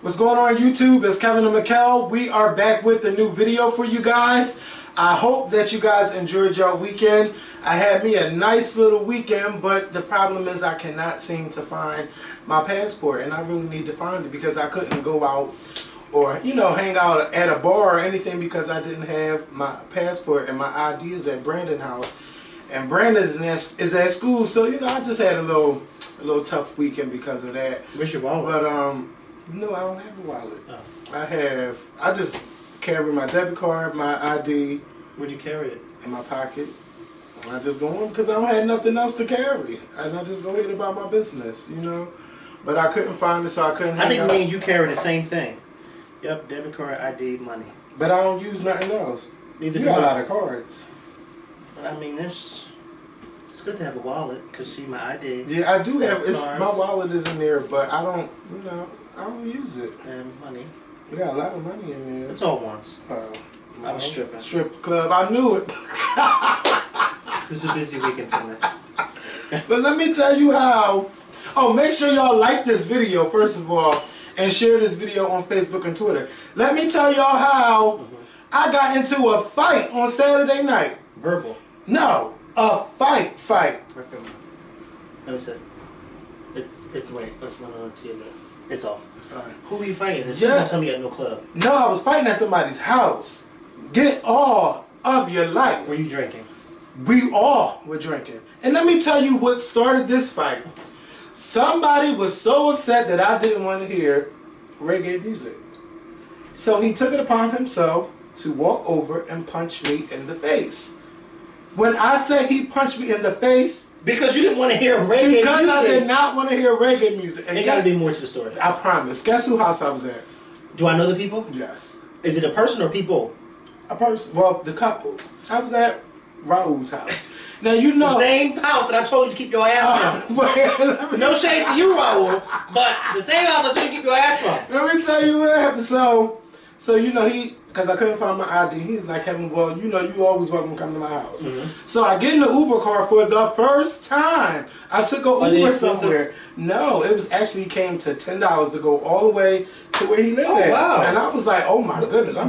What's going on YouTube? It's Kevin and Mikkel. We are back with a new video for you guys. I hope that you guys enjoyed your weekend. I had me a nice little weekend, but the problem is I cannot seem to find my passport, and I really need to find it because I couldn't go out or, you know, hang out at a bar or anything because I didn't have my passport, and my ID is at Brandon's house. And Brandon is at school, so, you know, I just had a little tough weekend because of that. Where's your wallet? But, no, I don't have a wallet. Oh. I just carry my debit card, my ID. Where do you carry it? In my pocket. And I just go on because I don't have nothing else to carry. And I just go ahead about my business, you know. But I couldn't find it, so I couldn't hang out. I think me and you carry the same thing. Yep, debit card, ID, money. But I don't use nothing else. Neither you do got I. a lot of cards. But I mean, it's good to have a wallet because see my ID. Yeah, I do have. Cards. My wallet is in there, but I don't. You know, I don't use it. And money. We got a lot of money in there. It's all once. I was stripping. Strip club. I knew it. It was a busy weekend for me. But let me tell you how. Oh, make sure y'all like this video first of all, and share this video on Facebook and Twitter. Let me tell y'all how I got into a fight on Saturday night. Verbal. No, a fight. Let me see. It's wait. Let's run on to your left. It's off. Right. Who are you fighting? Yeah. Don't tell me at no club. No, I was fighting at somebody's house. Get all of your life. Were you drinking? We all were drinking. And let me tell you what started this fight. Somebody was so upset that I didn't want to hear reggae music. So he took it upon himself to walk over and punch me in the face. When I say he punched me in the face, because you didn't want to hear reggae music. Because I did not want to hear reggae music. And there got to be more to the story. I promise. Guess whose house I was at? Do I know the people? Yes. Is it a person or people? A person. Well, the couple. I was at Raul's house. Now you know the same house that I told you to keep your ass from. No shade to you, Raul, but the same house I told you to keep your ass from. Let me tell you what happened. So you know because I couldn't find my ID, he's like, Kevin, well, you know, you always welcome to come to my house. So I get in the Uber car for the first time. I took an Uber somewhere. No, it was actually came to $10 to go all the way to where he lived at. Wow. And I was like, oh my goodness. Let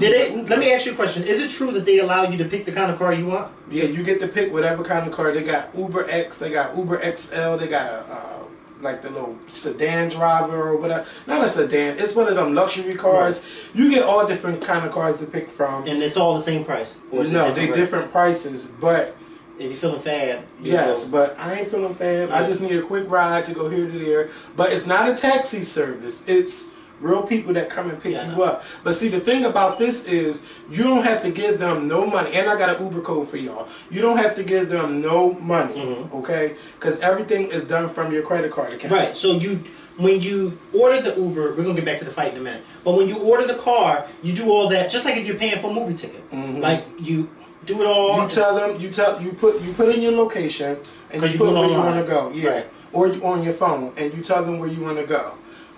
me ask you a question. Is it true that they allow you to pick the kind of car you want? Yeah, you get to pick whatever kind of car. They got Uber X, they got Uber XL, they got like the little sedan driver or whatever. Not a sedan, it's one of them luxury cars. Right. You get all different kind of cars to pick from. And it's all the same price? Or is no, they different prices, but... If you're feeling fab. Yes, but I ain't feeling fab. I just need a quick ride to go here to there. But it's not a taxi service. It's real people that come and pick you up. But see, the thing about this is you don't have to give them no money. And I got an Uber code for y'all. You don't have to give them no money, okay? Because everything is done from your credit card account. Right. So when you order the Uber, we're going to get back to the fight in a minute. But when you order the car, you do all that just like if you're paying for a movie ticket. Like you do it all. You tell them, you put in your location and you put where you want to go. Yeah. Right. Or you on your phone and you tell them where you want to go.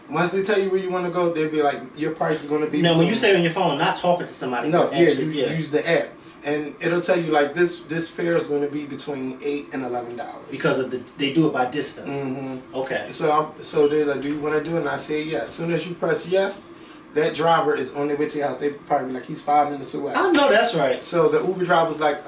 Once they tell you where you want to go, they'll be like, your price is going to be... Now, when you say on your phone, not talking to somebody. No, you use the app. And it'll tell you, like, this fare is going to be between $8 and $11. Because of they do it by distance. Okay. So they're like, do you want to do it? And I say yes. As soon as you press yes, that driver is on their way to your house. They probably be like, he's 5 minutes away. I know that's right. So the Uber driver was like,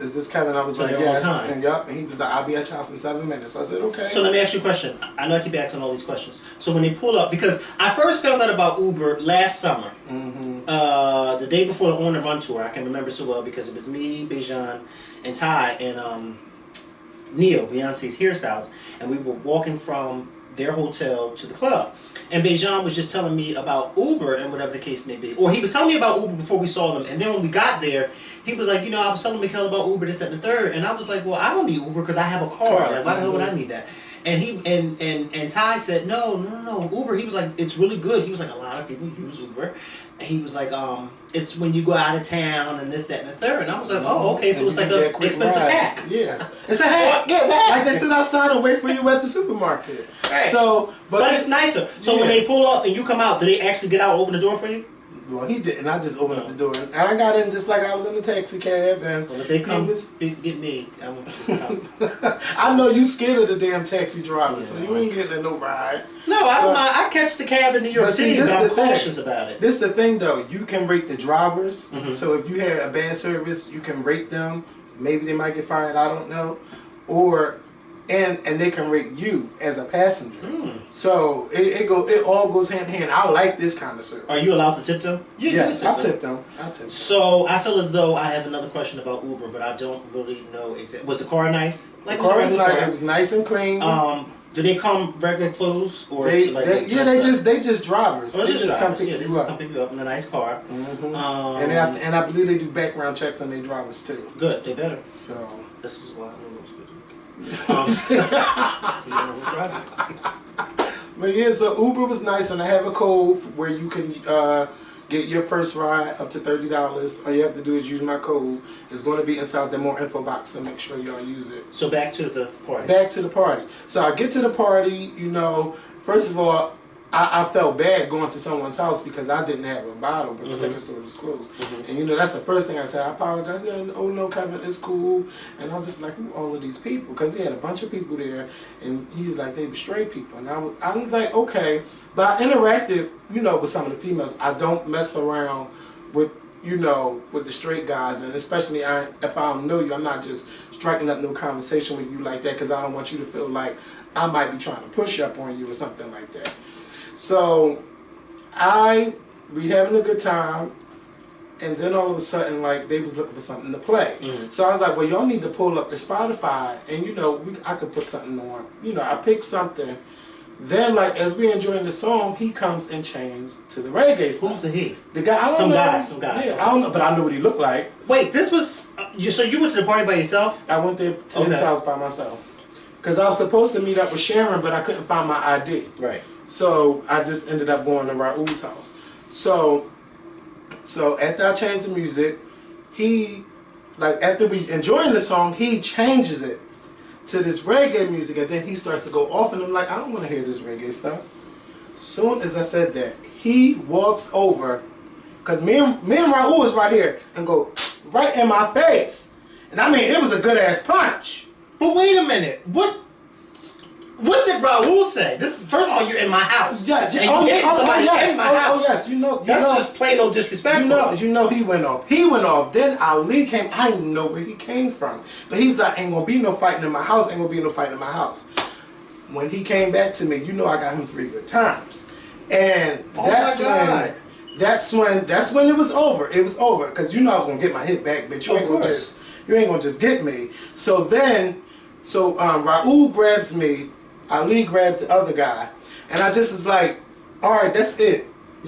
is this Kevin? I was like, yes. And yup. And he was like, I'll be at your house in 7 minutes. I said, okay. So let me ask you a question. I know I keep asking all these questions. So when they pull up, because I first found out about Uber last summer. The day before the On the Run tour. I can remember so well because it was me, Bejan, and Ty, and Neil, Beyonce's hairstyles. And we were walking from their hotel to the club. And Bejan was just telling me about Uber and whatever the case may be. Or he was telling me about Uber before we saw them. And then when we got there, he was like, you know, I was telling Mikkel about Uber, this, and the third. And I was like, well, I don't need Uber because I have a car. Like, why the hell would I need that? And he and Ty said, no, Uber. He was like, it's really good. He was like, a lot of people use Uber. And he was like, it's when you go out of town and this, that, and the third. And I was like, oh, okay, so it's like an expensive hack. Yeah. It's a hack. Yeah, it's a hack. Like they sit outside and wait for you at the supermarket. Right. So, but it's nicer. So when they pull up and you come out, do they actually get out and open the door for you? Well, he didn't. I just opened up the door, and I got in just like I was in the taxi cab. And well, if they come get me, I want you to come. I know you scared of the damn taxi driver, Yeah, so you ain't getting in no ride. No, I don't mind. I catch the cab in New York City, but I'm cautious about it. This is the thing, though. You can rate the drivers. So if you had a bad service, you can rate them. Maybe they might get fired. I don't know. Or and they can rate you as a passenger. So it all goes hand in hand. I like this kind of service. Are you allowed to tip them? Yes, I tip them. So I feel as though I have another question about Uber, but I don't really know exactly. Was the car nice? Like, the car was nice. It was nice and clean. Do they come regular clothes or they just drivers. Oh, they just come pick you up. Come pick you up in a nice car. And I believe they do background checks on their drivers too. Good, they better. So this is why I don't know what's But yeah, so Uber was nice, and I have a code where you can get your first ride up to $30. All you have to do is use my code. It's going to be inside the more info box, so make sure y'all use it. So back to the party. Back to the party. So I get to the party, you know, first of all, I felt bad going to someone's house because I didn't have a bottle, but the liquor store was closed. And you know, that's the first thing I said. I apologize. Yeah, oh no, Kevin, it's cool. And I was just like, who are all of these people? Because he had a bunch of people there, and he's like, they were straight people. And I was like, okay. But I interacted, you know, with some of the females. I don't mess around with, you know, with the straight guys, and especially if I don't know you, I'm not just striking up no conversation with you like that because I don't want you to feel like I might be trying to push up on you or something like that. So we having a good time, and then all of a sudden, like, they was looking for something to play. So I was like, well, y'all need to pull up the Spotify, and you know, I could put something on. You know, I picked something. Then, like, as we enjoying the song, he comes and changes to the reggae song. Who's the he? The guy, I don't know. Some guy. Yeah, I don't know, but I knew what he looked like. Wait, this was so you went to the party by yourself? I went there to his house by myself because I was supposed to meet up with Sharon, but I couldn't find my ID. Right. So I just ended up going to Raul's house. So after I changed the music, he, like, after we enjoying the song, he changes it to this reggae music, and then he starts to go off, and I'm like, I don't want to hear this reggae stuff. Soon as I said that, he walks over, because me and Raul was right here, and go right in my face. And I mean, it was a good ass punch. But wait a minute, what did Raul say? This is, first of all, you're in my house. Yeah, and you hit somebody in my house. Oh yes, you know that's just plain no disrespectful. You know he went off. He went off. Then Ali came. I didn't know where he came from, but he's like, ain't gonna be no fighting in my house. Ain't gonna be no fighting in my house. When he came back to me, you know I got him 3 good times, and that's when it was over. It was over because you know I was gonna get my hit back, bitch. You ain't gonna just get me. So Raul grabs me. Ali grabs the other guy, and I just was like, all right, that's it.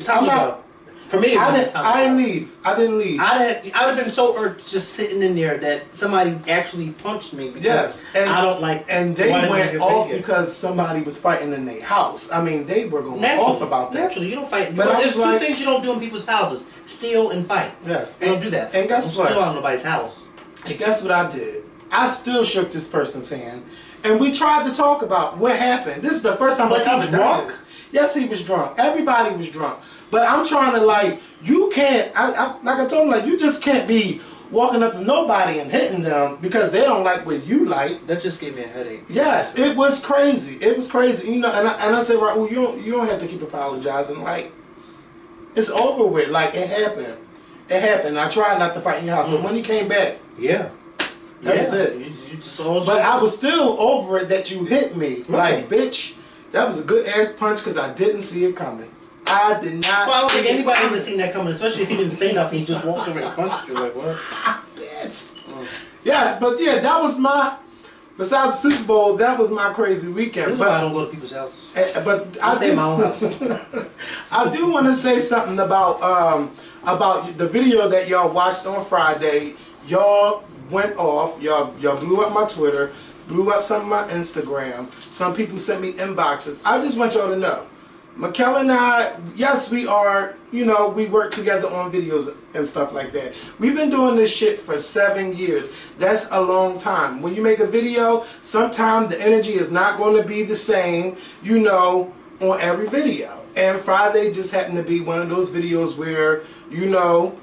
I'm out. For me, I didn't leave. I'd have been so irked just sitting in there that somebody actually punched me because I don't like. And they went off because somebody was fighting in their house. I mean, they were going off about that. Naturally, you don't fight. But there's two things you don't do in people's houses: steal and fight. Yes, you don't do that. And guess what? Steal out of nobody's house. And guess what I did? I still shook this person's hand. And we tried to talk about what happened. This is the first time was he drunk? Yes, he was drunk. Everybody was drunk. But I'm trying to, like, you can't, like I told him, like, you just can't be walking up to nobody and hitting them because they don't like what you like. That just gave me a headache. Yes, it was crazy. It was crazy. You know, and I said, right, well, you don't have to keep apologizing. Like, it's over with. Like, it happened. It happened. I tried not to fight in your house, but when he came back, that was it. But I was still over it that you hit me. Right. Like, bitch, that was a good ass punch because I didn't see it coming. I did not. Well, I don't think anybody would have seen that coming, especially if he didn't say nothing. He just walked over and punched you. Like, what? Bitch. Yes, but yeah, that was my. Besides the Super Bowl, that was my crazy weekend. This is why I don't go to people's houses. But I stay in my own house. I do want to say something about the video that y'all watched on Friday. Y'all went off. Y'all blew up my Twitter, blew up some of my Instagram. Some people sent me inboxes. I just want y'all to know, Mikkel and I, yes, we are, you know, we work together on videos and stuff like that. We've been doing this shit for 7 years. That's a long time. When you make a video, sometimes the energy is not going to be the same, you know, on every video. And Friday just happened to be one of those videos where, you know,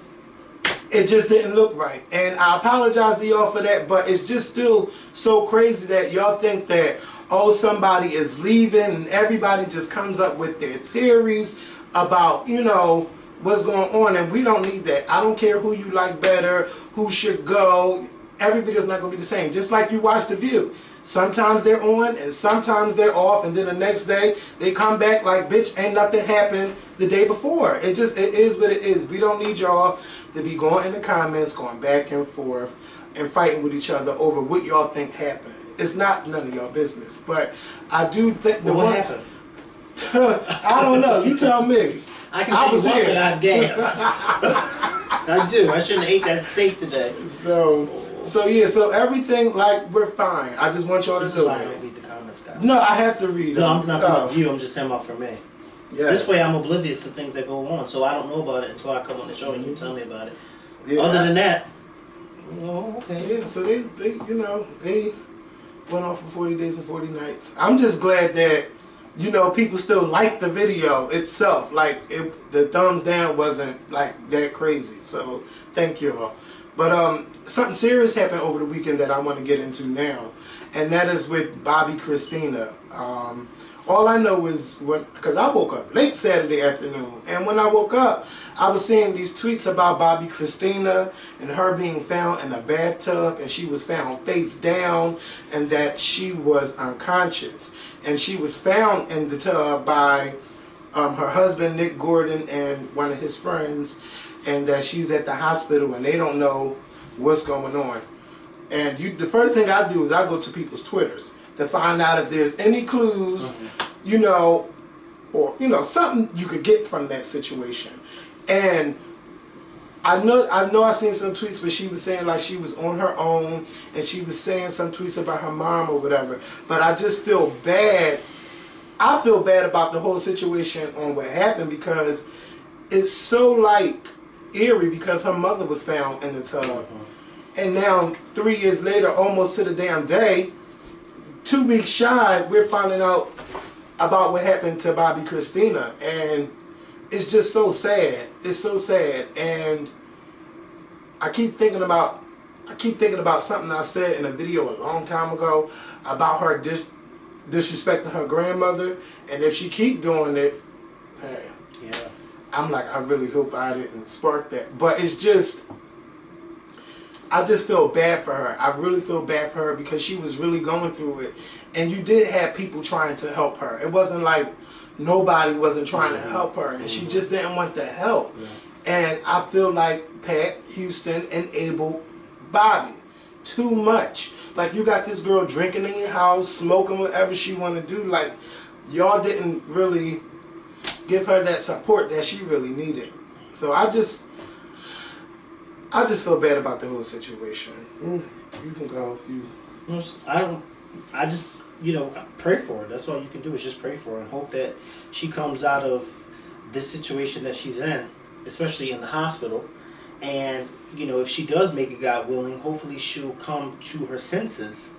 it just didn't look right. And I apologize to y'all for that, but it's just still so crazy that y'all think that, oh, somebody is leaving and everybody just comes up with their theories about, you know, what's going on, and we don't need that. I don't care who you like better, who should go. Every video's not going to be the same. Just like you watch The View. Sometimes they're on and sometimes they're off, and then the next day they come back like, bitch, ain't nothing happened the day before. It is what it is. We don't need y'all to be going in the comments, going back and forth and fighting with each other over what y'all think happened. It's not none of y'all business. But I do think what happened? I don't know. You tell me. I can tell you one thing, I have gas. I do. I shouldn't have ate that steak today. So yeah, so everything, like, we're fine. I just want y'all to know that. I don't read the comments, guys. No, I have to read them. No, I'm not talking about you. I'm just talking about for me. Yes. This way I'm oblivious to things that go on, so I don't know about it until I come on the show and you tell me about it. Yeah, Other than that, oh, okay. Yeah, so they you know, they went off for 40 days and 40 nights. I'm just glad that, you know, people still like the video itself. Like, the thumbs down wasn't like that crazy. So thank y'all. But something serious happened over the weekend that I want to get into now, and that is with Bobbi Kristina. All I know is because I woke up late Saturday afternoon, and when I woke up, I was seeing these tweets about Bobbi Kristina and her being found in a bathtub, and she was found face down, and that she was unconscious, and she was found in the tub by her husband Nick Gordon and one of his friends, and that she's at the hospital and they don't know what's going on. And the first thing I do is I go to people's Twitters to find out if there's any clues, you know, or, you know, something you could get from that situation. And I know I seen some tweets where she was saying like she was on her own, and she was saying some tweets about her mom or whatever. But I just feel bad. I feel bad about the whole situation on what happened, because it's so like eerie, because her mother was found in the tub. And now 3 years later, almost to the damn day, 2 weeks shy, we're finding out about what happened to Bobbi Kristina, and it's just so sad. It's so sad, and I keep thinking about something I said in a video a long time ago about her disrespecting her grandmother, and if she keep doing it, hey, yeah, I'm like, I really hope I didn't spark that. But it's just, I just feel bad for her. I really feel bad for her, because she was really going through it. And you did have people trying to help her. It wasn't like nobody wasn't trying to help her, and she just didn't want the help. And I feel like Pat Houston enabled Bobbi too much. Like, you got this girl drinking in your house, smoking whatever she want to do. Like, y'all didn't really give her that support that she really needed. So I just feel bad about the whole situation. You can go if you... I just, you know, pray for her. That's all you can do, is just pray for her and hope that she comes out of this situation that she's in, especially in the hospital. And, you know, if she does make it, God willing, hopefully she'll come to her senses,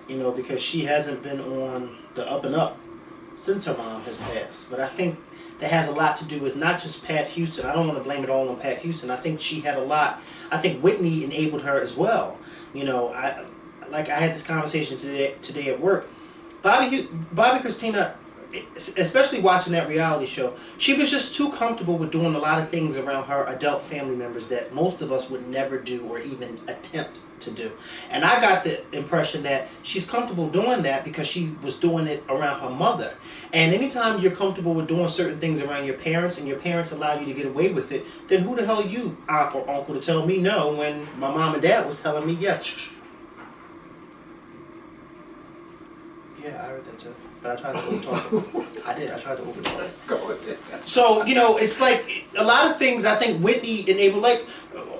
you know, because she hasn't been on the up and up since her mom has passed. But I think that has a lot to do with not just Pat Houston. I don't want to blame it all on Pat Houston. I think she had a lot. I think Whitney enabled her as well. You know, I had this conversation today at work. Bobbi Kristina, especially watching that reality show, she was just too comfortable with doing a lot of things around her adult family members that most of us would never do or even attempt to do. And I got the impression that she's comfortable doing that because she was doing it around her mother. And anytime you're comfortable with doing certain things around your parents, and your parents allow you to get away with it, then who the hell are you, aunt or uncle, to tell me no when my mom and dad was telling me yes? Yeah, I heard that too. But I tried to overtalk. I tried to overtalk. So, you know, it's like a lot of things I think Whitney enabled. Like,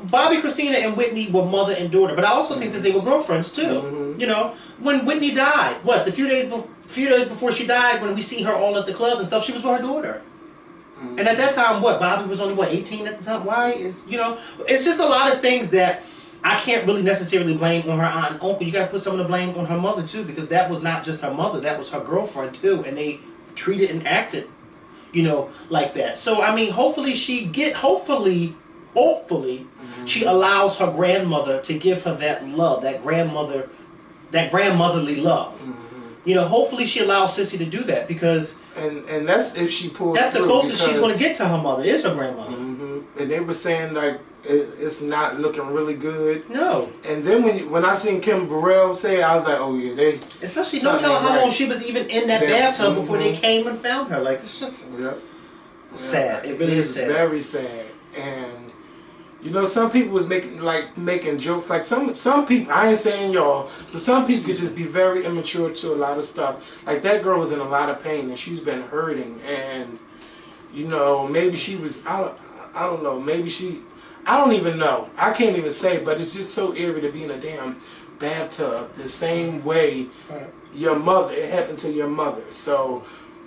Bobbi Kristina and Whitney were mother and daughter, but I also think that they were girlfriends too. You know, when Whitney died, the few days before she died, when we seen her all at the club and stuff, she was with her daughter. And at that time, Bobbi was only 18 at the time. You know, it's just a lot of things that I can't really necessarily blame on her aunt and uncle. You got to put some of the blame on her mother too, because that was not just her mother, that was her girlfriend too, and they treated and acted, you know, like that. So I mean, hopefully she she allows her grandmother to give her that love, that grandmotherly love. You know, hopefully she allows Sissy to do that, because and that's if she pulls. That's the closest she's going to get to her mother, is her grandmother. And they were saying like it's not looking really good. No. And then when I seen Kim Burrell say it, I was like, oh yeah, they. Especially don't tell her how long she was even in that bathtub before they came and found her. Like, it's just sad. It really is sad. Very sad. And you know, some people was making jokes. Like some people, I ain't saying y'all, but some people could just be very immature to a lot of stuff. Like that girl was in a lot of pain and she's been hurting, and you know, maybe she was. I don't know. Maybe she. I don't even know. I can't even say. But it's just so eerie to be in a damn bathtub the same way your mother. It happened to your mother. So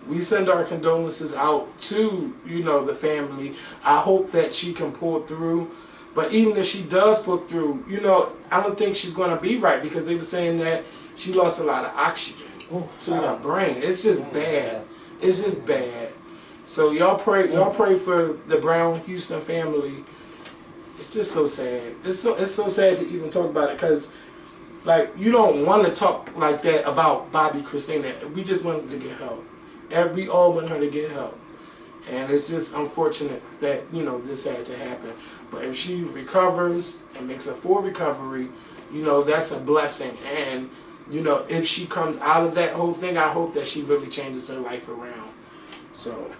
we send our condolences out to, you know, the family. I hope that she can pull through. But even if she does pull through, you know, I don't think she's going to be right, because they were saying that she lost a lot of oxygen to her brain. It's just bad. It's just bad. So y'all pray for the Brown Houston family. It's just so sad. It's so sad to even talk about it, because like you don't want to talk like that about Bobbi Kristina. We just wanted to get help. We all want her to get help. And it's just unfortunate that, you know, this had to happen. But if she recovers and makes a full recovery, you know, that's a blessing. And, you know, if she comes out of that whole thing, I hope that she really changes her life around. So,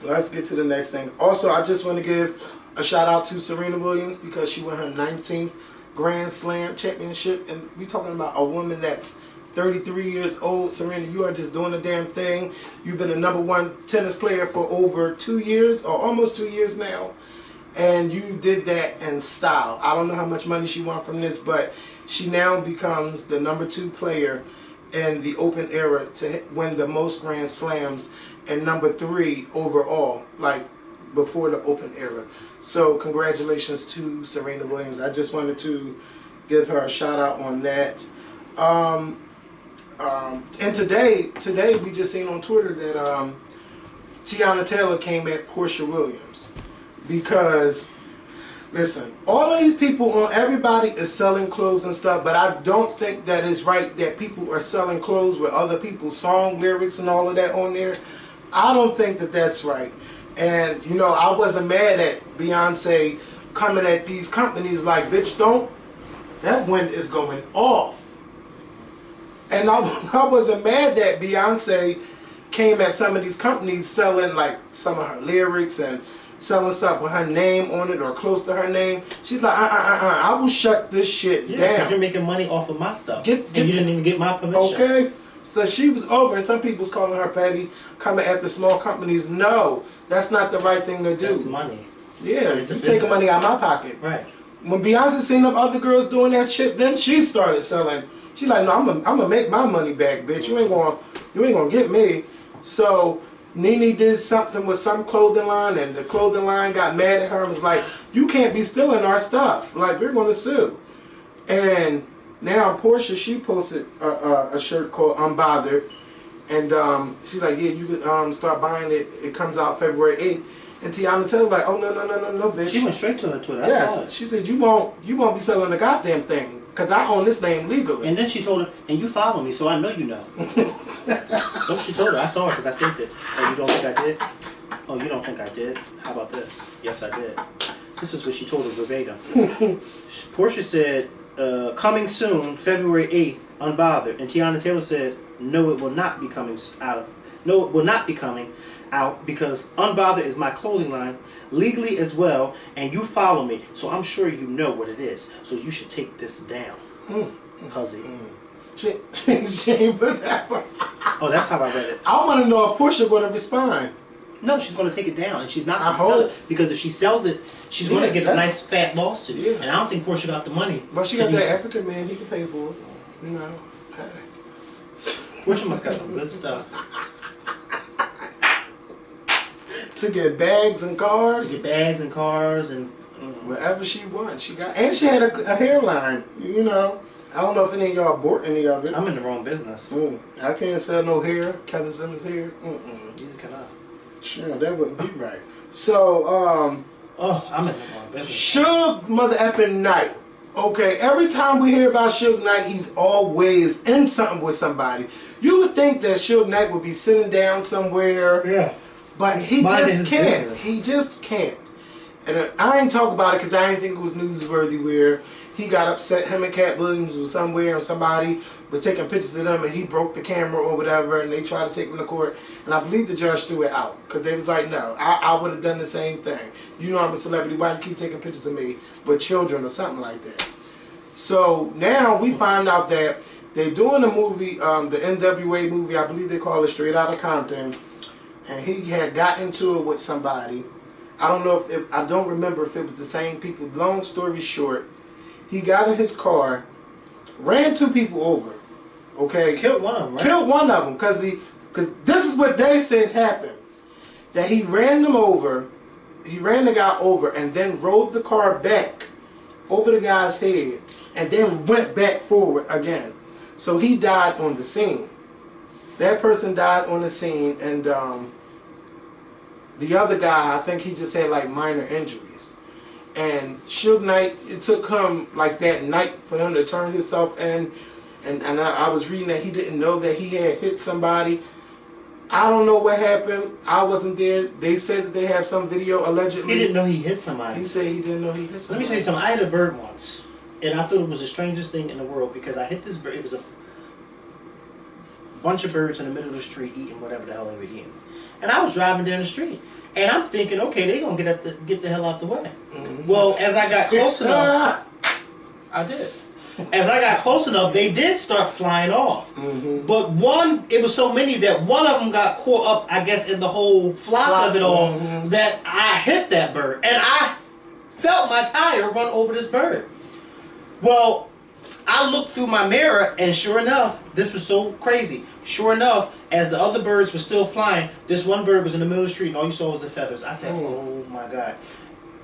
let's get to the next thing. Also, I just want to give a shout out to Serena Williams, because she won her 19th Grand Slam championship. And we're talking about a woman that's 33 years old. Serena, you are just doing the damn thing. You've been the #1 tennis player for over 2 years, or almost 2 years now. And you did that in style. I don't know how much money she won from this, but she now becomes the #2 player in the Open era to win the most Grand Slams, and #3 overall, like before the Open era. So congratulations to Serena Williams. I just wanted to give her a shout out on that. And today we just seen on Twitter that Tiana Taylor came at Portia Williams, because listen, all of these people, everybody is selling clothes and stuff, but I don't think that it's right that people are selling clothes with other people's song lyrics and all of that on there. I don't think that that's right. And you know, I wasn't mad at Beyonce coming at these companies like, bitch, don't, that wind is going off. And I wasn't mad that Beyonce came at some of these companies selling like some of her lyrics and selling stuff with her name on it or close to her name. She's like, I will shut this shit down. Because you're making money off of my stuff. And you didn't even get my permission. Okay? So she was over, and some people's calling her petty, coming at the small companies. No, that's not the right thing to do. That's money. Yeah, you taking money out of my pocket. Right. When Beyonce seen them other girls doing that shit, then she started selling. She like, no, I'm gonna make my money back, bitch. You ain't gonna get me. So Nene did something with some clothing line, and the clothing line got mad at her and was like, you can't be stealing our stuff. Like, we're gonna sue. And now Portia, she posted a shirt called Unbothered, and she's like, yeah, you could start buying it. It comes out February 8th. And Tiana Taylor like, oh no, bitch. She went straight to her Twitter. Yes, she said you won't be selling the goddamn thing, because I own this name legally. And then she told her, and you follow me, so I know you know. What she told her, I saw her because I sent it. Oh, you don't think I did? Oh, you don't think I did? How about this? Yes, I did. This is what she told her verbatim. Portia said, coming soon, February 8th, Unbothered. And Tiana Taylor said, no, it will not be coming out. No, it will not be coming out, because Unbothered is my clothing line, legally as well, and you follow me, so I'm sure you know what it is. So you should take this down, Huzzy. She ain't put that one. Oh, that's how I read it. I want to know if Portia going to respond. No, she's going to take it down, and she's not going to sell it, because if she sells it, she's going to get a nice fat lawsuit. Yeah. And I don't think Portia got the money. But she got that African man; he can pay for it. You know. Portia must got some good stuff. To get bags and cars. To get bags and cars and whatever she wants, she got. And she had a hairline. You know. I don't know if any of y'all bought any of it. I'm in the wrong business. I can't sell no hair. Kevin Simmons hair. Neither can I. Sure, that wouldn't be right. So, Oh, I'm in the wrong business. Suge mother effing Knight. Okay, every time we hear about Suge Knight, he's always in something with somebody. You would think that Suge Knight would be sitting down somewhere. Yeah. But he Minding just his can't. business. He just can't. And I ain't talk about it because I didn't think it was newsworthy where he got upset. Him and Cat Williams was somewhere and somebody was taking pictures of them and he broke the camera or whatever and they tried to take him to court. And I believe the judge threw it out because they was like, no, I would have done the same thing. You know I'm a celebrity. Why you keep taking pictures of me with children or something like that? So now we find out that they're doing a movie, the NWA movie. I believe they call it Straight Outta Compton. And he had got into it with somebody. I don't know if I don't remember if it was the same people. Long story short, he got in his car, ran 2 people over. Okay, Killed one of them, right? Killed one of them because this is what they said happened. That he ran them over, he ran the guy over, and then rolled the car back over the guy's head, and then went back forward again. So he died on the scene. That person died on the scene, and the other guy, I think he just had like minor injuries. And Suge Knight, it took him like that night for him to turn himself in. And I was reading that he didn't know that he had hit somebody. I don't know what happened. I wasn't there. They said that they have some video allegedly. He didn't know he hit somebody. He said he didn't know he hit Let somebody. me tell you something. I had a bird once, and I thought it was the strangest thing in the world because I hit this bird. It was a bunch of birds in the middle of the street eating whatever the hell they were eating. And I was driving down the street, and I'm thinking, okay, they're going to get the hell out the way. Mm-hmm. Well, as I got close enough, I did. As I got close enough, they did start flying off. Mm-hmm. But it was so many that one of them got caught up, I guess, in the whole flock of it all, mm-hmm. that I hit that bird. And I felt my tire run over this bird. Well, I looked through my mirror, and sure enough, this was so crazy. Sure enough, as the other birds were still flying, this one bird was in the middle of the street, and all you saw was the feathers. I said, oh my God.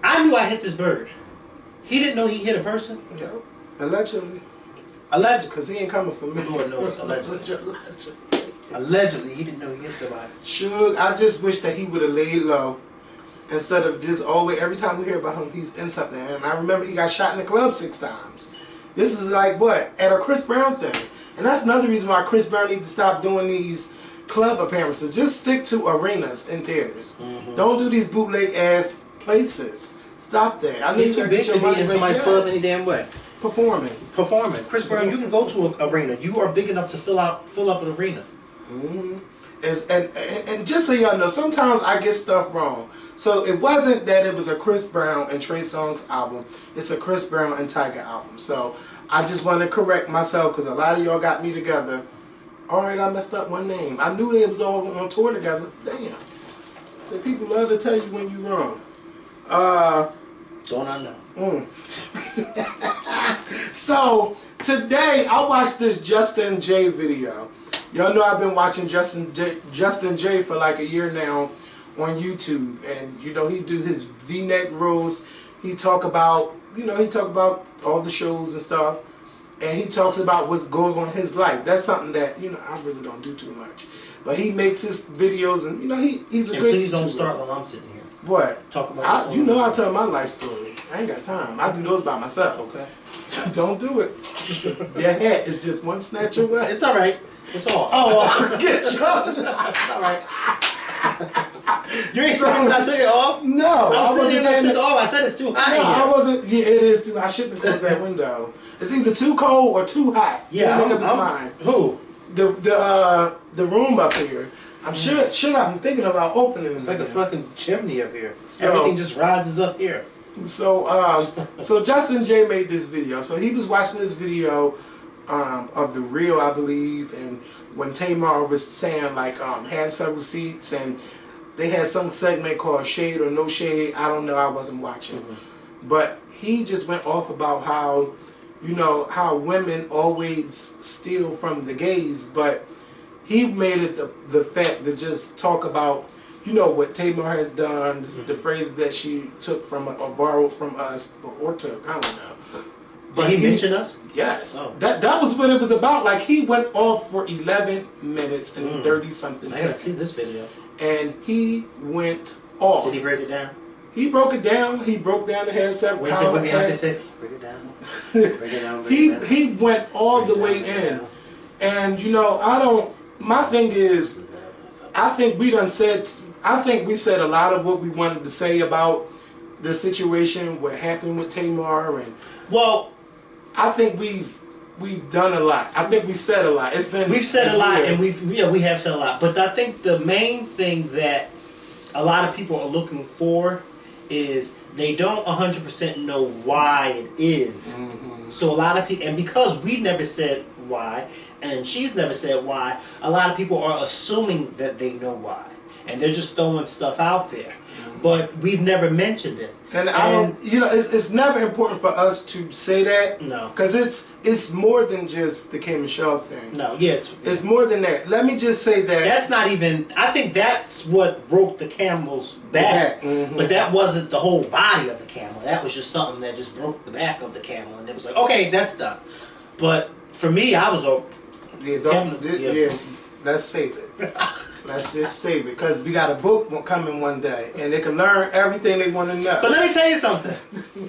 I knew I hit this bird. He didn't know he hit a person. Yeah. Allegedly. Allegedly. Because he ain't coming for me. Lord knows, allegedly. Allegedly, he didn't know he hit somebody. Suge, I just wish that he would have laid low instead of just always, every time we hear about him, he's in something. And I remember he got shot in the club 6 times. This is like what? At a Chris Brown thing. And that's another reason why Chris Brown needs to stop doing these club appearances. Just stick to arenas and theaters. Mm-hmm. Don't do these bootleg ass places. Stop that. I need He's too big to be in somebody's club any damn way. Performing. Chris Brown, you can go to an arena. You are big enough to fill up an arena. Mm-hmm. And just so y'all know, sometimes I get stuff wrong. So it wasn't that it was a Chris Brown and Trey Songz album. It's a Chris Brown and Tyga album. So I just want to correct myself because a lot of y'all got me together. Alright, I messed up one name. I knew they was all on tour together. Damn. So people love to tell you when you're wrong. Don't I know? So today I watched this Justin J video. Y'all know I've been watching Justin J for like a year now on YouTube, and you know he do his V-neck rolls. He talk about all the shows and stuff, and he talks about what goes on in his life. That's something that I really don't do too much, but he makes his videos, and he's a and good. Please don't YouTuber. start while I'm sitting here. What? Talk about I tell my life story. I ain't got time. I do those by myself. Okay. Don't do it. Your hat is just one snatch away. It's all right. It's off. Oh, get your. It's all right. You ain't saying when I took it off? No. I was sitting there and I took it off. I said it's too hot. No, I wasn't. Yeah, it is too. I shouldn't have closed that window. It's either too cold or too hot. Yeah, make up his mind. Who? The room up here. I'm sure I'm thinking about opening it. It's like a fucking chimney up here. So, everything just rises up here. So Justin J made this video. So he was watching this video of The Real, I believe, and when Tamar was saying like have several seats, and they had some segment called Shade or No Shade. I don't know. I wasn't watching, but he just went off about how how women always steal from the gays, but he made it the fact to just talk about what Tamar has done, the phrases that she took from or borrowed from us, or took, I don't know. Did he mention us? Yes. Oh. That was what it was about. Like, he went off for 11 minutes and 30-something seconds. I gotta see this video. And he went off. Did he break it down? He broke it down. He broke down the handset. Wait, what Beyonce said? Break it down. Break it down. He went all the way in. And, you know, my thing is, I think we said a lot of what we wanted to say about the situation, what happened with Tamar, and I think we've done a lot. I think we said a lot. We've said a lot, and we have said a lot. But I think the main thing that a lot of people are looking for is they don't 100% know why it is. So a lot of people, and because we never said why, and she's never said why, a lot of people are assuming that they know why, and they're just throwing stuff out there. But we've never mentioned it. And I don't, you know, it's never important for us to say that. No. Because it's more than just the K. Michelle thing. No, yeah. It's more than that. Let me just say that. That's not even, I think that's what broke the camel's back. But that wasn't the whole body of the camel. That was just something that just broke the back of the camel. And it was like, okay, that's done. But for me, I was let's save it. Let's just save it, because we got a book coming one day, and they can learn everything they want to know. But let me tell you something.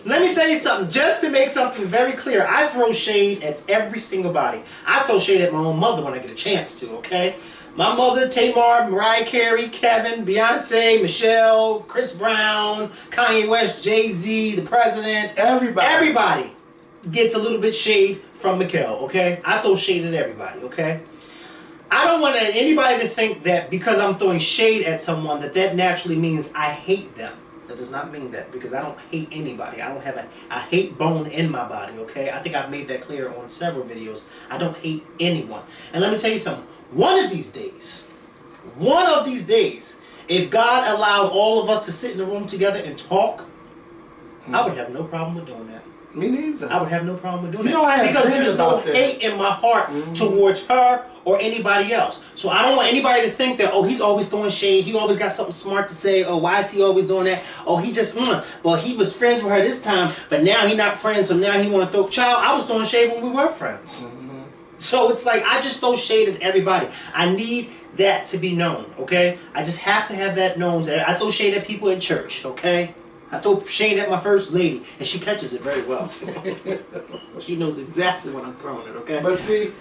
Let me tell you something. Just to make something very clear, I throw shade at every single body. I throw shade at my own mother when I get a chance to, okay? My mother, Tamar, Mariah Carey, Kevin, Beyonce, Michelle, Chris Brown, Kanye West, Jay-Z, the president. Everybody gets a little bit shade from Mikkel, okay? I throw shade at everybody, okay? I don't want anybody to think that because I'm throwing shade at someone that naturally means I hate them. That does not mean that, because I don't hate anybody. I don't have a hate bone in my body, okay? I think I've made that clear on several videos. I don't hate anyone. And let me tell you something. One of these days, if God allowed all of us to sit in a room together and talk, I would have no problem with doing that. Me neither. I would have no problem with doing that. I have because there's no hate in my heart towards her or anybody else. So I don't want anybody to think that, oh, he's always throwing shade. He always got something smart to say. Oh, why is he always doing that? Oh, he just, well, he was friends with her this time, but now he's not friends, so now he want to throw. Child, I was throwing shade when we were friends. So it's like, I just throw shade at everybody. I need that to be known, okay? I just have to have that known. I throw shade at people in church, okay? I throw shade at my first lady, and she catches it very well. She knows exactly when I'm throwing it, okay?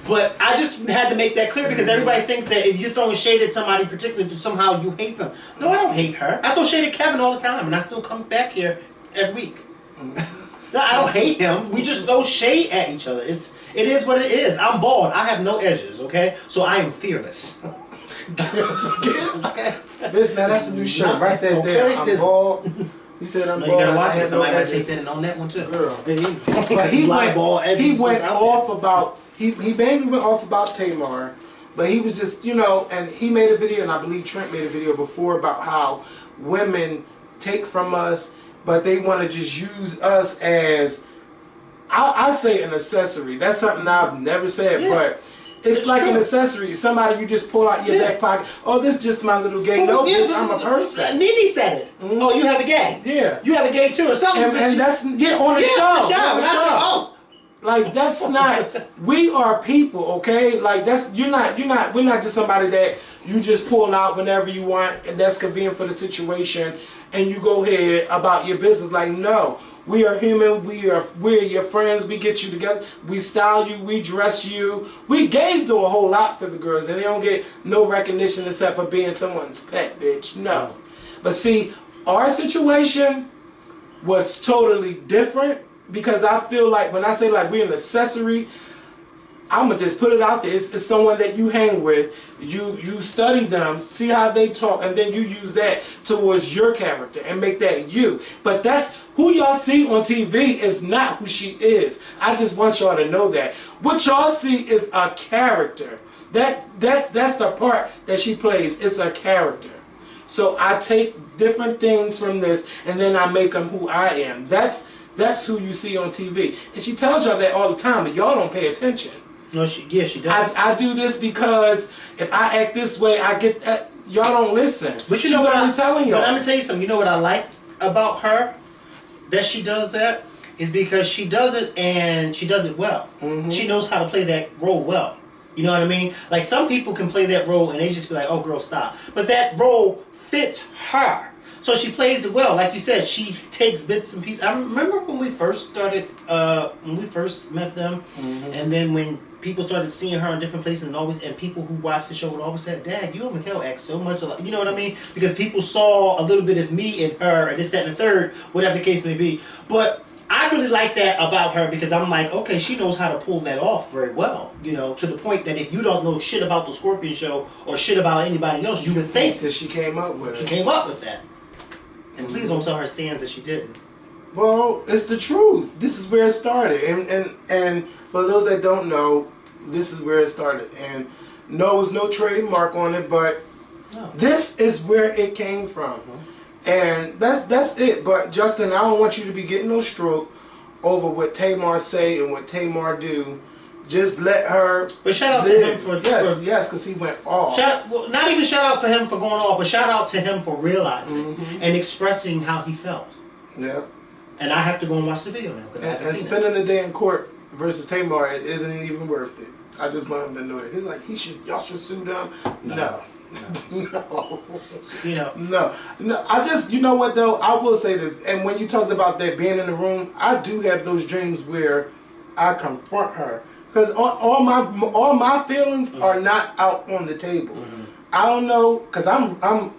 But I just had to make that clear, because everybody thinks that if you're throwing shade at somebody, particularly somehow you hate them. No, I don't hate her. I throw shade at Kevin all the time, and I still come back here every week. No, I don't hate him. We just throw shade at each other. It is what it is. I'm bald. I have no edges, okay? So I am fearless. Okay. Bitch, man, that's a new shirt. Right there. I'm bald. He said I'm bald. You gotta watch it. Somebody gotta take that and own that one too. Girl. But he went off about, he mainly went off about Tamar, but he was just, you know, and he made a video, and I believe Trent made a video before, about how women take from us, but they want to just use us as, I say an accessory. That's something I've never said, but it's like an accessory. Somebody you just pull out your back pocket. Oh, this is just my little gay. No, bitch, I'm a person. Nene said it. Oh, you have a gay. Yeah. You have a gay too, or something. And that's on the show. On the show. Like, that's not. We are people, okay? Like, that's we're not just somebody that you just pull out whenever you want, and that's convenient for the situation, and you go ahead about your business. Like, no. We are human. We're your friends. We get you together. We style you. We dress you. We gays do a whole lot for the girls, and they don't get no recognition except for being someone's pet, bitch. No. But see, our situation was totally different, because I feel like when I say like we're an accessory, I'm gonna just put it out there. It's someone that you hang with. You study them, see how they talk, and then you use that towards your character and make that you. But that's who y'all see on TV is not who she is. I just want y'all to know that. What y'all see is a character. That's the part that she plays. It's a character. So I take different things from this, and then I make them who I am. That's who you see on TV. And she tells y'all that all the time, but y'all don't pay attention. No, she does. I do this because if I act this way, I get that. Y'all don't listen. But you know what I'm telling y'all. But I'm gonna tell you something. You know what I like about her? That she does that is because she does it and she does it well. She knows how to play that role well. You know what I mean? Like some people can play that role and they just be like, oh girl, stop. But that role fits her. So she plays it well. Like you said, she takes bits and pieces. I remember when we first started, when we first met them, and then when people started seeing her in different places and people who watched the show would always say, Dad, you and Mikkel act so much alike. You know what I mean? Because people saw a little bit of me in her, and this, that, and the third, whatever the case may be. But I really like that about her because I'm like, okay, she knows how to pull that off very well. You know, to the point that if you don't know shit about the Scorpion show or shit about anybody else, you would think that she came up with it. She came up with that. And please don't tell her stands that she didn't. Well, it's the truth. This is where it started. And for those that don't know, this is where it started. And no, it was no trademark on it, but this is where it came from. And that's it. But Justin, I don't want you to be getting no stroke over what Tamar say and what Tamar do. Just let her. But shout out live. to him for yes, because he went off. Well, not even shout out for him for going off, but shout out to him for realizing and expressing how he felt. Yeah. And I have to go and watch the video now. And spending the day in court versus Tamar, it isn't even worth it. I just want him to know that. He's like, y'all should sue them. No. You know. No. I just, you know what though? I will say this. And when you talked about that being in the room, I do have those dreams where I confront her. Because all my feelings are not out on the table. I don't know, because I'm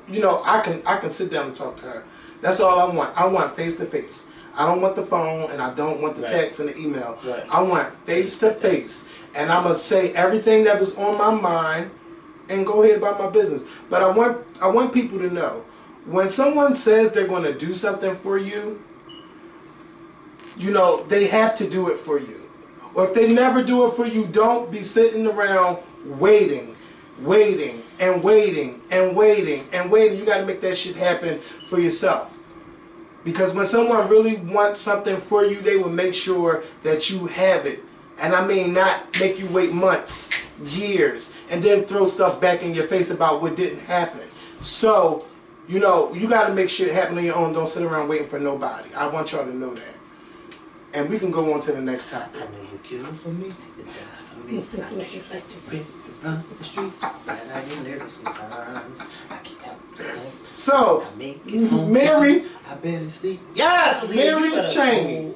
you know, I can sit down and talk to her. That's all I want. I want face to face. I don't want the phone and I don't want the text and the email. I want face to face. And I'm gonna say everything that was on my mind and go ahead about my business. But I want people to know, when someone says they're gonna do something for you, you know, they have to do it for you. Or if they never do it for you, don't be sitting around waiting. You got to make that shit happen for yourself. Because when someone really wants something for you, they will make sure that you have it. And I mean not make you wait months, years, and then throw stuff back in your face about what didn't happen. So, you know, you got to make shit happen on your own. Don't sit around waiting for nobody. I want y'all to know that. And we can go on to the next topic. I know you kill for me, you die for me. I know you like to rip and run the streets, but I get nervous sometimes. I can't help it. So, I make it home Mary, I barely sleep. Yes, Mary Cheney.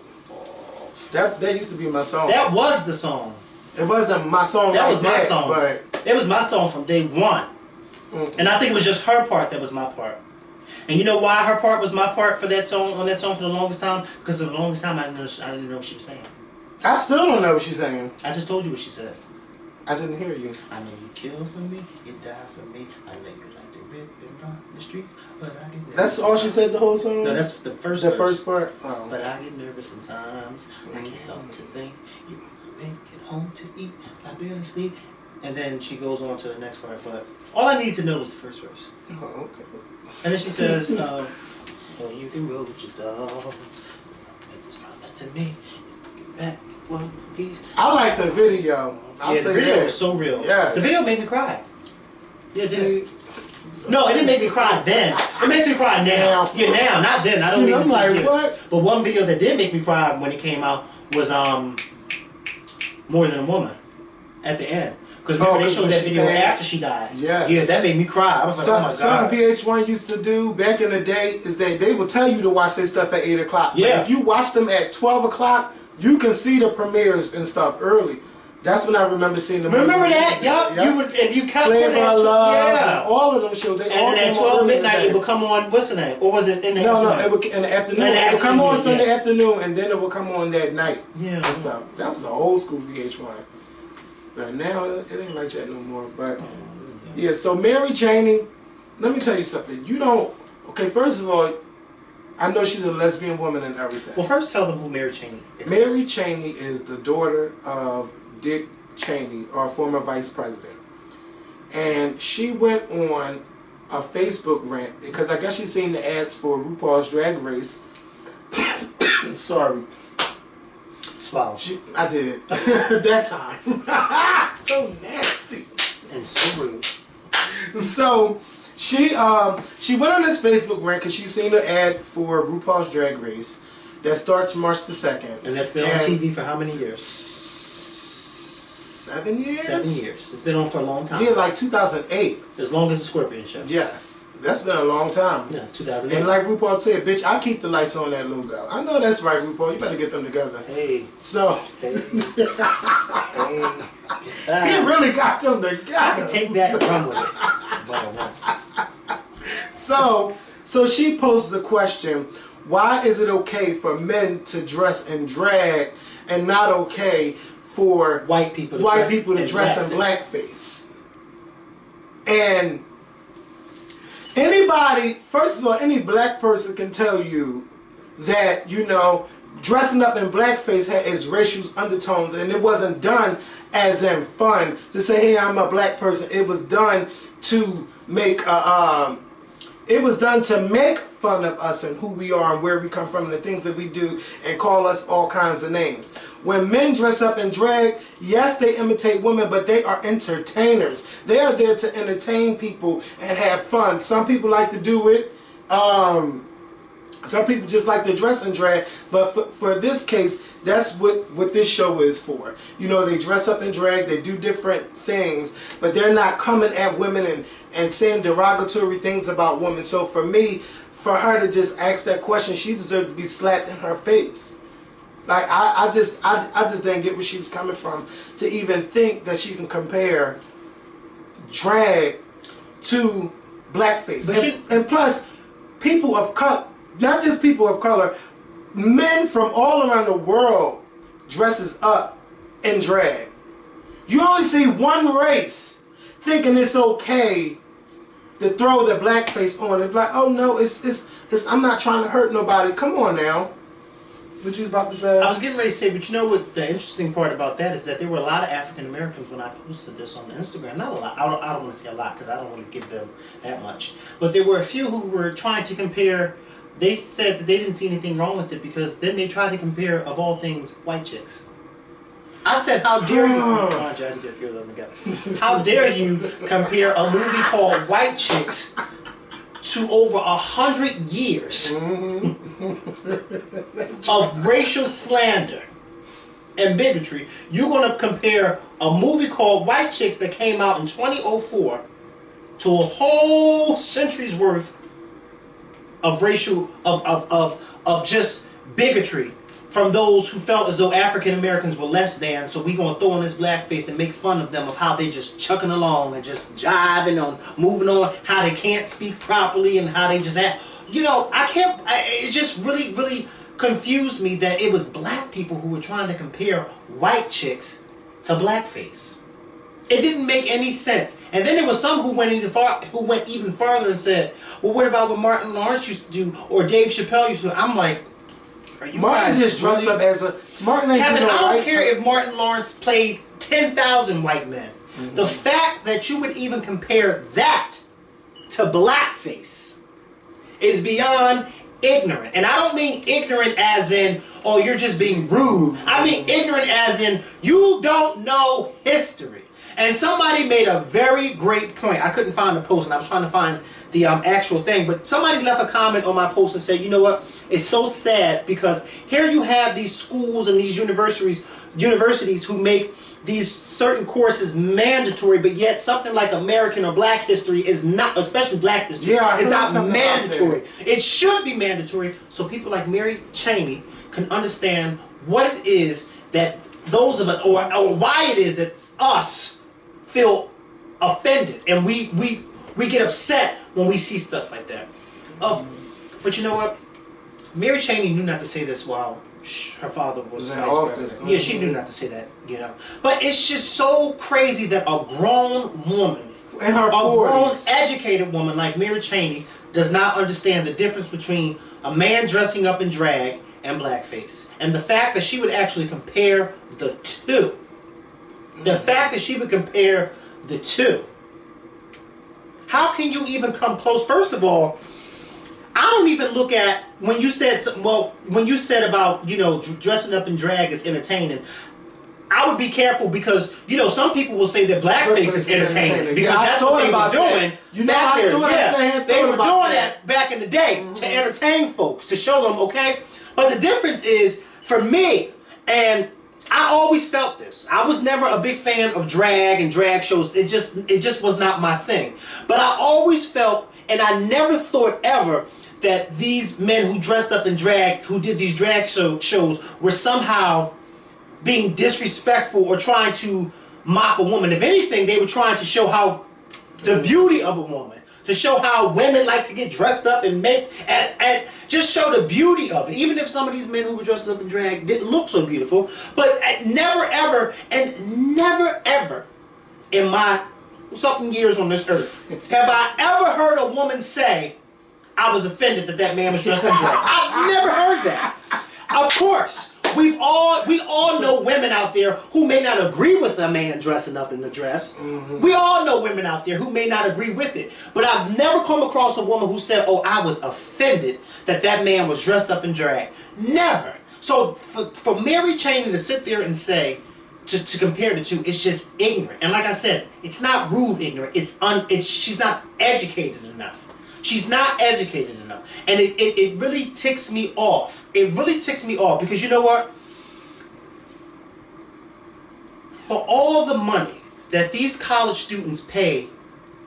That used to be my song. That was the song. It wasn't my song. That was my song. But it was my song from day one. And I think it was just her part that was my part. And you know why her part was my part for that song, on that song for the longest time? Because for the longest time I didn't know what she was saying. I still don't know what she's saying. I just told you what she said. I didn't hear you. I know you kill for me, you die for me. I know you like to rip and run the streets, but I get nervous. That's all she said the whole song? No, that's the first The verse. first part? Oh. But I get nervous sometimes. I can't help to think. You make it home to eat. I barely sleep. And then she goes on to the next part. But all I needed to know was the first verse. Oh, okay. And then she says, well, you can roll with your dog. Make this promise to me. Get back. Well, I like the video. The video was so real. Yes. The video made me cry. Yeah, it did. No, it didn't make me cry then. It makes me cry now. Yeah, now, not then. I don't even I'm like, what? But one video that did make me cry when it came out was More Than a Woman at the end. Because remember, they showed that video after she died. Yes. Yeah, that made me cry. I was like, oh my God. Something VH1 used to do back in the day is they would tell you to watch their stuff at 8 o'clock. Yeah. But if you watch them at 12 o'clock, you can see the premieres and stuff early. That's when I remember seeing them. Remember that? Yup. You would, if you kept Play on by Love, yeah. all of them shows. They all and then at 12 midnight, it would come on, what's the name? Or was it in the afternoon? No, it would in the afternoon. It would come on Sunday afternoon, and then it would come on that night. Yeah. That was the old school VH1. But now, it ain't like that no more. But, yeah, so Mary Cheney, let me tell you something. You don't, okay, first of all, I know she's a lesbian woman and everything. Well, first tell them who Mary Cheney is. Mary Cheney is the daughter of Dick Cheney, our former vice president. And she went on a Facebook rant because I guess she's seen the ads for RuPaul's Drag Race. Sorry. Swallow. I did. That time. So nasty. And so rude. So she went on this Facebook rant because she seen an ad for RuPaul's Drag Race, that starts March the 2nd. And that's been on TV for how many years? 7 years? 7 years. It's been on for a long time. Yeah, like 2008. As long as the Scorpion Show. Yes. That's been a long time. Yeah, it's 2008. And like RuPaul said, bitch, I keep the lights on that logo. I know that's right, RuPaul. You better get them together. Hey. So. Hey. He really got them together. I can take that and run with it. So she posed the question, why is it okay for men to dress in drag and not okay for white people to dress in blackface? And anybody, first of all, any black person can tell you that, you know, dressing up in blackface has racial undertones, and it wasn't done as in fun to say, hey, I'm a black person. It was done to make fun of us and who we are and where we come from and the things that we do and call us all kinds of names. When men dress up in drag, yes, they imitate women, but they are entertainers. They are there to entertain people and have fun. Some people like to do it. Some people just like to dress in drag, but for this case, that's what this show is for. You know, they dress up in drag, they do different things, but they're not coming at women and saying derogatory things about women. So for me, for her to just ask that question, she deserved to be slapped in her face. Like, I just didn't get where she was coming from to even think that she can compare drag to blackface. And plus, people of color, not just people of color, men from all around the world dresses up in drag. You only see one race thinking it's okay to throw the blackface on. It's like, oh no, it's I'm not trying to hurt nobody. Come on now. What you was about to say? I was getting ready to say, but you know what the interesting part about that is that there were a lot of African Americans when I posted this on the Instagram. Not a lot. I don't want to say a lot because I don't want to give them that much. But there were a few who were trying to compare. They said that they didn't see anything wrong with it because then they tried to compare, of all things, white chicks. I said, how dare you? Oh, I had to get a few of them together. How dare you compare a movie called White Chicks to over 100 years of racial slander and bigotry? You're going to compare a movie called White Chicks that came out in 2004 to a whole century's worth of racial, of just bigotry from those who felt as though African Americans were less than, so we gonna throw on this blackface and make fun of them of how they just chucking along and just jiving on, moving on, how they can't speak properly and how they just act. You know, it just really, really confused me that it was black people who were trying to compare white chicks to blackface. It didn't make any sense. And then there was some who went even farther and said, well, what about what Martin Lawrence used to do or Dave Chappelle used to do? I'm like, are you Martin guys just dressed up as a... Martin ain't Kevin, doing I don't right care if Martin Lawrence played 10,000 white men. The fact that you would even compare that to blackface is beyond ignorant. And I don't mean ignorant as in, oh, you're just being rude. I mean ignorant as in, you don't know history. And somebody made a very great point. I couldn't find the post, and I was trying to find the actual thing. But somebody left a comment on my post and said, you know what? It's so sad because here you have these schools and these universities who make these certain courses mandatory, but yet something like American or Black history is not, especially Black history, is not mandatory. It should be mandatory so people like Mary Cheney can understand what it is that those of us, or why it is that us feel offended and we get upset when we see stuff like that. But you know what? Mary Cheney knew not to say this while her father was vice president. Yeah, she knew not to say that, you know. But it's just so crazy that a grown woman, a grown educated woman like Mary Cheney does not understand the difference between a man dressing up in drag and blackface. And the fact that she would actually compare the two. The fact that she would compare the two. How can you even come close? First of all, I don't even look at when you said when you said about, you know, dressing up in drag is entertaining. I would be careful because, you know, some people will say that blackface is entertaining because that's what they were doing. You know, I thought they were doing that back in the day to entertain folks, to show them, okay. But the difference is, for me, and I always felt this. I was never a big fan of drag and drag shows. It just was not my thing. But I always felt, and I never thought ever, that these men who dressed up in drag, who did these drag shows, were somehow being disrespectful or trying to mock a woman. If anything, they were trying to show how the beauty of a woman, to show how women like to get dressed up and make, and just show the beauty of it. Even if some of these men who were dressed up in drag didn't look so beautiful, but never ever in my something years on this earth have I ever heard a woman say, I was offended that that man was dressed in drag. I've never heard that. Of course, we all know women out there who may not agree with a man dressing up in the dress. Mm-hmm. We all know women out there who may not agree with it. But I've never come across a woman who said, oh, I was offended that that man was dressed up in drag. Never. So for Mary Chaney to sit there and say, to compare the two, it's just ignorant. And like I said, it's not rude ignorant. She's not educated enough. She's not educated enough. And it really ticks me off. It really ticks me off because you know what? For all the money that these college students pay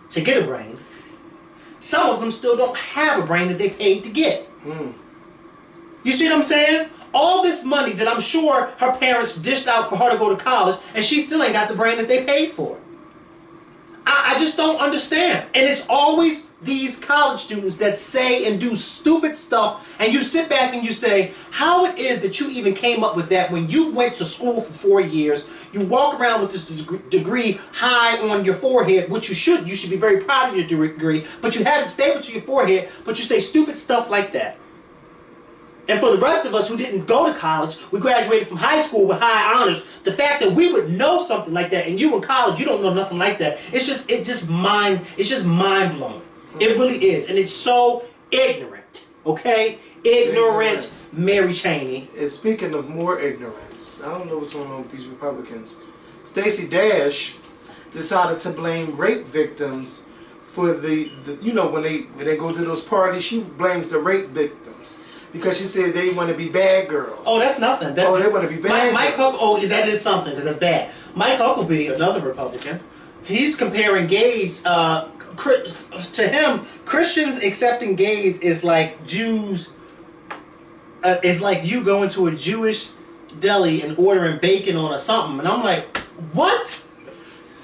to get a brain, some of them still don't have a brain that they paid to get. Mm. You see what I'm saying? All this money that I'm sure her parents dished out for her to go to college, and she still ain't got the brain that they paid for. I just don't understand. And it's always these college students that say and do stupid stuff, and you sit back and you say, how it is that you even came up with that when you went to school for 4 years, you walk around with this degree high on your forehead, which you should be very proud of your degree, but you have it stapled to your forehead, but you say stupid stuff like that. And for the rest of us who didn't go to college, we graduated from high school with high honors, the fact that we would know something like that, and you in college, you don't know nothing like that, it's just mind-blowing. It really is. And it's so ignorant, okay? Ignorant Mary Chaney. And speaking of more ignorance, I don't know what's going on with these Republicans. Stacey Dash decided to blame rape victims for the you know, when they go to those parties, she blames the rape victims. Because she said they want to be bad girls. Oh, that's nothing. They want to be bad girls. That is something, because that's bad. Mike Huckabee, another Republican, he's comparing gays, to him, Christians accepting gays is like Jews, is like you going to a Jewish deli and ordering bacon on or something. And I'm like, what?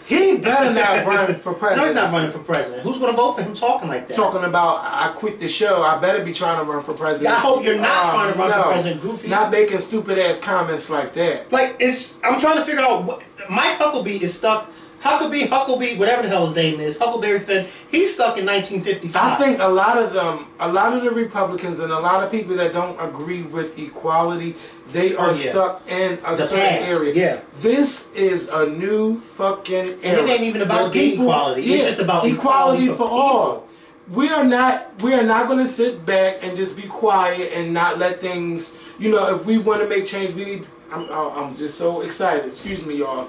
He better not run for president. No, he's not running for president. Who's going to vote for him talking like that? Talking about, I quit the show, I better be trying to run for president. Yeah, I hope you're not trying to run for president, Goofy. Not making stupid ass comments like that. Like, I'm trying to figure out, Mike Huckabee is stuck, Huckabee, whatever the hell his name is, Huckleberry Finn, he's stuck in 1955. I think a lot of the Republicans and a lot of people that don't agree with equality, they are stuck in a certain area. Yeah. This is a new fucking era. And it ain't even about gay equality. It's just about equality for all. We are not going to sit back and just be quiet and not let things, you know, if we want to make change, we need, I'm just so excited. Excuse me, y'all.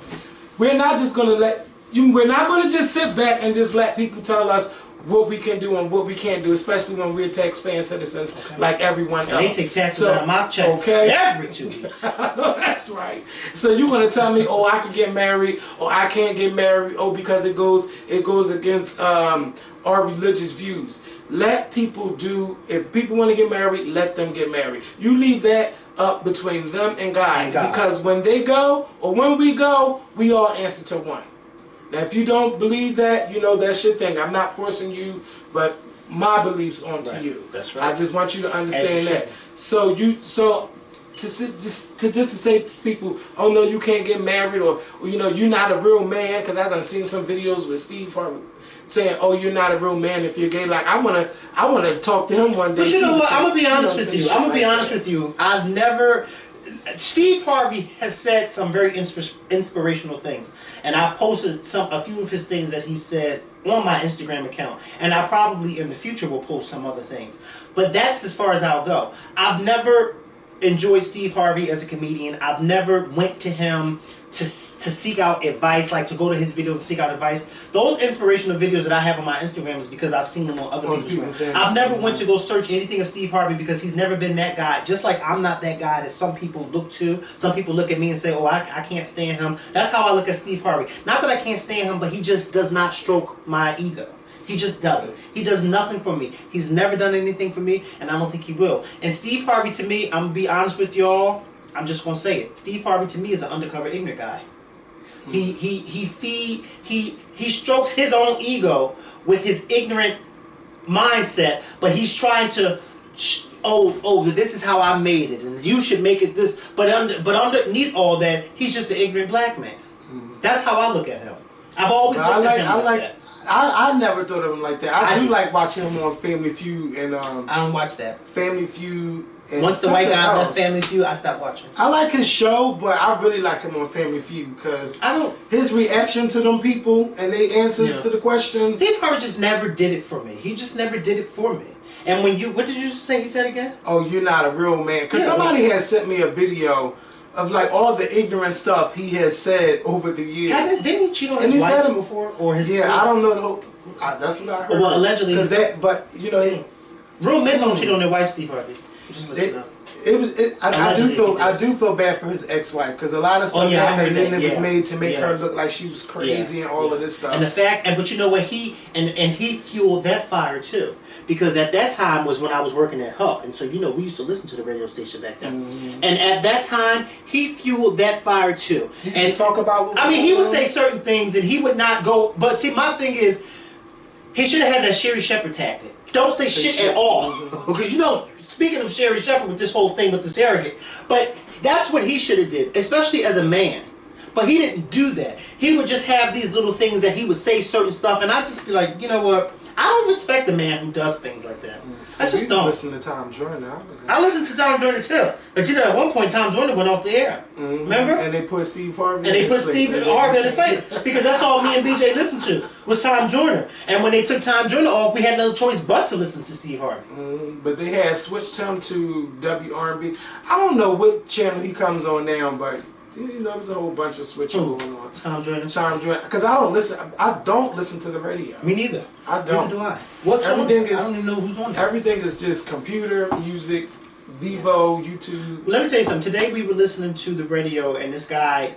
We're not just going to we're not going to just sit back and just let people tell us what we can do and what we can't do, especially when we're taxpaying citizens like everyone else. And they take taxes out of my check every 2 weeks. No, that's right. So you want to tell me, oh, I can get married, or I can't get married, oh, because it goes against our religious views. Let people do, if people want to get married, let them get married. You leave that up between them and God. Because when they go, or when we go, we all answer to one. Now, if you don't believe that, you know, that's your thing. I'm not forcing you, but my beliefs onto you. That's right. I just want you to understand that. So to say to people, oh no, you can't get married, or you know, you're not a real man, because I've done seen some videos with Steve Harvey saying, oh, you're not a real man if you're gay. Like, I wanna talk to him one day. But you know what? I'm gonna be honest with you. I'm gonna be honest with you. I've never. Steve Harvey has said some very inspirational things, and I posted a few of his things that he said on my Instagram account, and I probably in the future will post some other things. But that's as far as I'll go. I've never enjoyed Steve Harvey as a comedian. I've never went to him to seek out advice, like to go to his videos and seek out advice. Those inspirational videos that I have on my Instagram is because I've seen them on other people's. I've never went to go search anything of Steve Harvey because he's never been that guy. Just like I'm not that guy that some people look to. Some people look at me and say, oh, I can't stand him. That's how I look at Steve Harvey. Not that I can't stand him, but he just does not stroke my ego. He just doesn't. He does nothing for me. He's never done anything for me, and I don't think he will. And Steve Harvey, to me, I'm gonna be honest with y'all. I'm just gonna say it. Steve Harvey to me is an undercover ignorant guy. He strokes his own ego with his ignorant mindset, but he's trying to this is how I made it, and you should make it this. But underneath all that, he's just an ignorant black man. That's how I look at him. I've always looked at him like that. I never thought of him like that. I do like watching him on Family Feud and I don't watch that. Family Feud. And once the white guy left Family Feud, I stopped watching. I like his show, but I really like him on Family Feud because his reaction to them people and their answers to the questions. Steve Harvey just never did it for me. He just never did it for me. And when what did you say he said again? Oh, you're not a real man. Because somebody has sent me a video of like all the ignorant stuff he has said over the years. Didn't he cheat on his wife before? Or his I don't know. That's what I heard. Well, allegedly. But you know, real men don't cheat on their wife, Steve Harvey. Just listen up. I do feel bad for his ex-wife because a lot of stuff happened and it was made to make her look like she was crazy and all of this stuff. And the fact, but you know what, he fueled that fire too. Because at that time was when I was working at Hub, and so we used to listen to the radio station back then. And at that time, he fueled that fire too. And talk about. He would say certain things, and he would not go. But see, my thing is, he should have had that Sherry Shepherd tactic. Don't say shit at all, because speaking of Sherry Shepherd with this whole thing with the surrogate, but that's what he should have did, especially as a man. But he didn't do that. He would just have these little things that he would say certain stuff, and I'd just be like, you know what? I don't respect a man who does things like that. So I just don't. Listen to Tom Joyner. I listened to Tom Joyner too. But at one point Tom Joyner went off the air. Remember? And they put Steve Harvey. And they put Steve Harvey in his place because that's all me and BJ listened to was Tom Joyner. And when they took Tom Joyner off, we had no choice but to listen to Steve Harvey. But they had switched him to WR&B. I don't know what channel he comes on now, but. There's a whole bunch of switching going on. Tom Joyner. Because I don't listen to the radio. Me neither. I don't. Neither do I. What's on? I don't even know who's on. Everything is just computer, music, Vivo, YouTube. Well, let me tell you something. Today we were listening to the radio, and this guy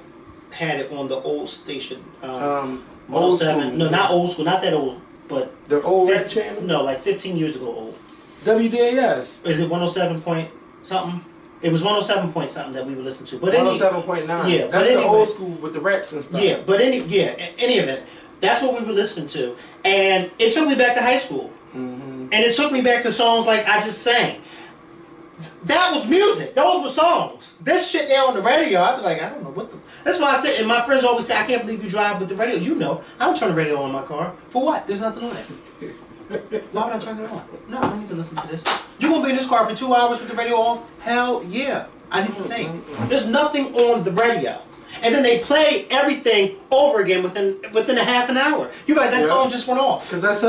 had it on the old station. Old school. No, not old school. Not that old, but the old red channel. No, like 15 years ago old. WDAS. Is it 107 point something? It was 107 point something that we were listening to. But 107.9. Yeah, that's the old school with the raps and stuff. Yeah, but any event, that's what we were listening to, and it took me back to high school, and it took me back to songs like I Just Sang. That was music. Those were songs. This shit there on the radio, I'd be like, I don't know what the. That's why I said, and my friends always say, I can't believe you drive with the radio. I don't turn the radio on in my car. For what? There's nothing on it. Why would I turn it on? No, I don't need to listen to this. You gonna be in this car for 2 hours with the radio off? Hell yeah. I need to think. There's nothing on the radio. And then they play everything over again within a half an hour. You're like, that song just went off. Because that's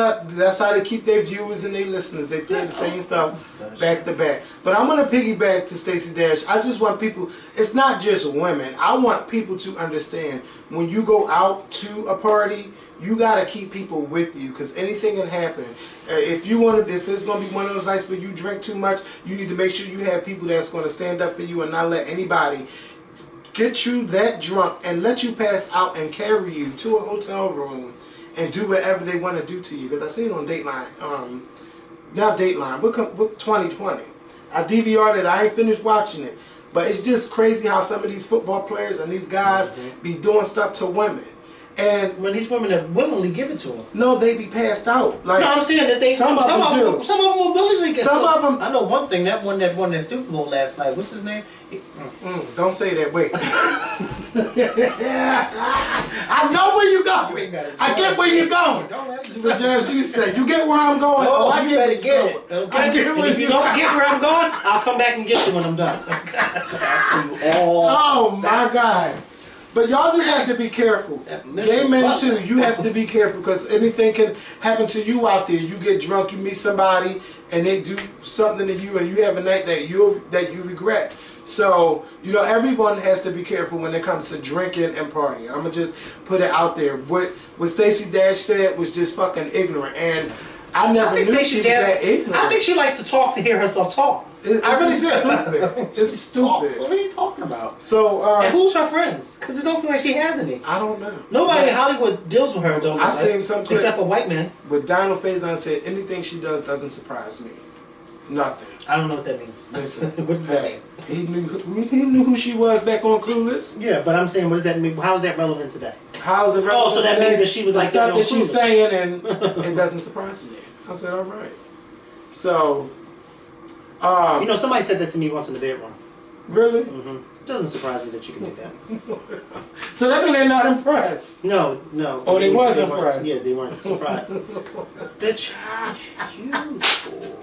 how they keep their viewers and their listeners. They play the same stuff back to back. But I'm going to piggyback to Stacey Dash. I just want people, it's not just women. I want people to understand when you go out to a party, you got to keep people with you because anything can happen. If it's going to be one of those nights where you drink too much, you need to make sure you have people that's going to stand up for you and not let anybody get you that drunk and let you pass out and carry you to a hotel room and do whatever they want to do to you. Because I seen it on Dateline, not Dateline, what 2020. I DVR'd it, I ain't finished watching it. But it's just crazy how some of these football players and these guys be doing stuff to women. And when these women have willingly give it to them. No, they be passed out. Like, no, I'm saying that some of them do. Some of them will willingly get some of them. I know one thing. That one that won that Super Bowl last night. What's his name? Don't say that. Wait. I know where you're going. I get where you're going. But just you say, you get where I'm going. Oh, you better get it. Okay? I get where if you don't get where I'm going, I'll come back and get you when I'm done. I'll tell you all. Oh my God. But y'all just have to be careful. Gay men too, you have to be careful because anything can happen to you out there. You get drunk, you meet somebody, and they do something to you, and you have a night that you regret. So, you know, everyone has to be careful when it comes to drinking and partying. I'm gonna just put it out there. What Stacey Dash said was just fucking ignorant, and I never knew she was that ignorant. I think she likes to talk to hear herself talk. I really stupid. It's stupid. So what are you talking about? So, and who's her friends? Because it don't seem like she has any. I don't know. Nobody in Hollywood deals with her, though. I seen something except for white men. But Donald Faison said anything she does doesn't surprise me. Nothing. I don't know what that means. Listen, what does that mean? He knew who she was back on Clueless. Yeah, but I'm saying, what does that mean? How is that relevant today? How is it relevant? Oh, so that means that she was like stuff that she's saying, and it doesn't surprise me. I said, all right. So, you know, somebody said that to me once in the bedroom. Really? Mm-hmm. It doesn't surprise me that you can make that. So that means they're not impressed. No. Oh, they was impressed. Yeah, they weren't surprised. Bitch, you fool.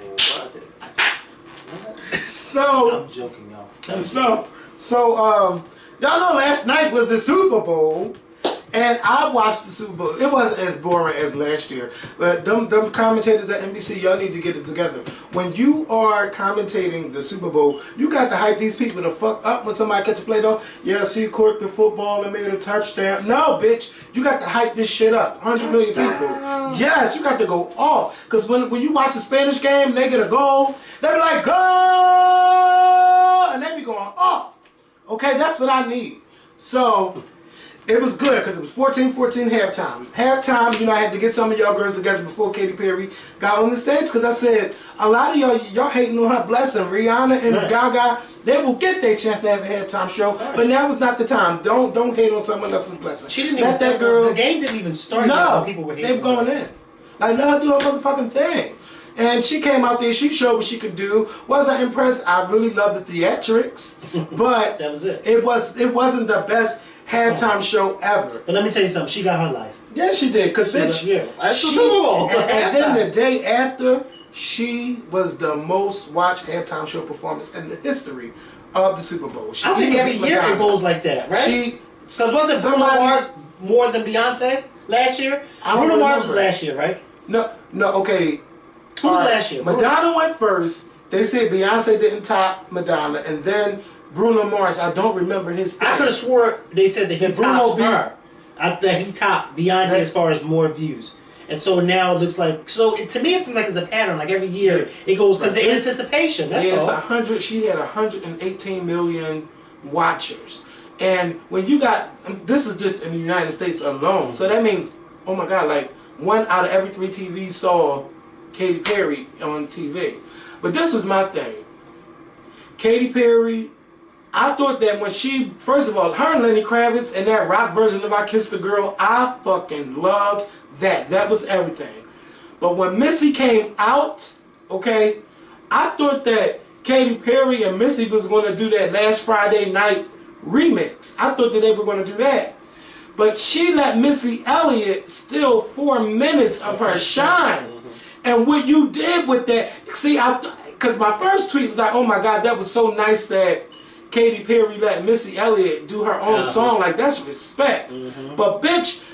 So I'm joking, y'all. So, y'all know last night was the Super Bowl, and I watched the Super Bowl. It wasn't as boring as last year, but them commentators at NBC, y'all need to get it together. When you are commentating the Super Bowl, you got to hype these people the fuck up when somebody catch a play though. Yeah, she caught the football and made a touchdown. No, bitch, you got to hype this shit up. 100 million people. Yes, you got to go off. Because when you watch a Spanish game and they get a goal, they be like, goal! And they be going off. Okay, that's what I need. So, it was good because it was 14-14 halftime. Halftime, you know, I had to get some of y'all girls together before Katy Perry got on the stage because I said, a lot of y'all hating on her blessing. Rihanna and Gaga, they will get their chance to have a halftime show, but now is not the time. Don't hate on someone else's blessing. She didn't even start. The game didn't even start. No, people were hating. they were going in. Like, let her do her motherfucking thing. And she came out there, she showed what she could do. Was I impressed? I really loved the theatrics, but that was it. It wasn't the best halftime show ever. But let me tell you something, she got her life. Yeah, she did, because bitch, and then the day after, she was the most watched halftime show performance in the history of the Super Bowl. I think every year it goes like that, right? Because wasn't Bruno Mars more than Beyonce last year? Bruno Mars was last year, right? No, okay. Who was last year? Madonna went first. They said Beyonce didn't top Madonna, and then Bruno Mars. I don't remember his thing. I could have swore they said that he topped her. That he topped Beyonce as far as more views. And so now it looks like, so to me it seems like it's a pattern. Like every year it goes because the anticipation. That's all. 100. She had 118 million watchers, and when you got, this is just in the United States alone. So that means, oh my God, like 1 out of every 3 TVs saw Katy Perry on TV. But this was my thing. Katy Perry, I thought that when she, first of all, her and Lenny Kravitz and that rock version of I Kissed a Girl, I fucking loved that. That was everything. But when Missy came out, okay, I thought that Katy Perry and Missy was going to do that Last Friday Night remix. I thought that they were going to do that. But she let Missy Elliott steal 4 minutes of her shine. And what you did with that, see, because my first tweet was like, oh my God, that was so nice that Katy Perry let Missy Elliott do her own song. Like, that's respect. But bitch,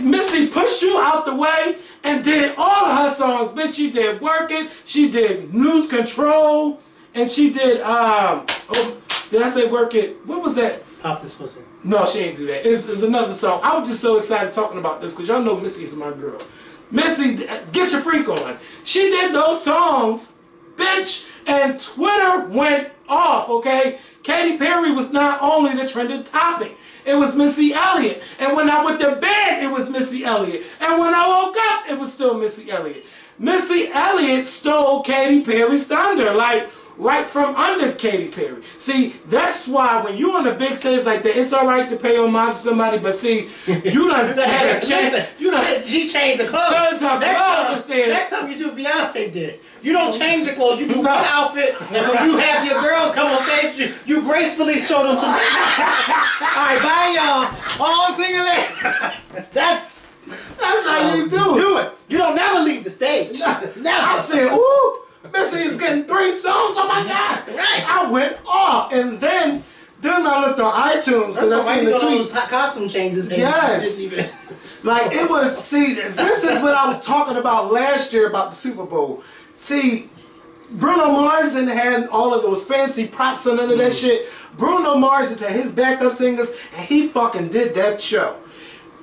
Missy pushed you out the way and did all of her songs. Bitch, she did Work It, she did Lose Control, and she did, did I say Work It? What was that? Pop This Pussy. No, she ain't do that. It's another song. I was just so excited talking about this because y'all know Missy is my girl. Missy, get your freak on. She did those songs, bitch, and Twitter went off, okay? Katy Perry was not only the trending topic, it was Missy Elliott. And when I went to bed, it was Missy Elliott. And when I woke up, it was still Missy Elliott. Missy Elliott stole Katy Perry's thunder, like, right from under Katy Perry. See, that's why when you on a big stage like that, it's all right to pay homage to somebody, but see, you done had a chance. She changed the clothes. Next time you do what Beyonce did. You don't change the clothes. You do one outfit, and when you have your girls come on stage, you gracefully show them to them. Alright, bye y'all. All single ladies. That's how you do it. You don't never leave the stage. Never. I said, ooh, Missy is getting 3 songs. Oh my God. Right. I went off. And then Then I looked on iTunes because I seen the tweets. Costume changes. And yes. Like it was. See, this is what I was talking about last year about the Super Bowl. See, Bruno Mars didn't have all of those fancy props and none of that shit. Bruno Mars just had his backup singers, and he fucking did that show.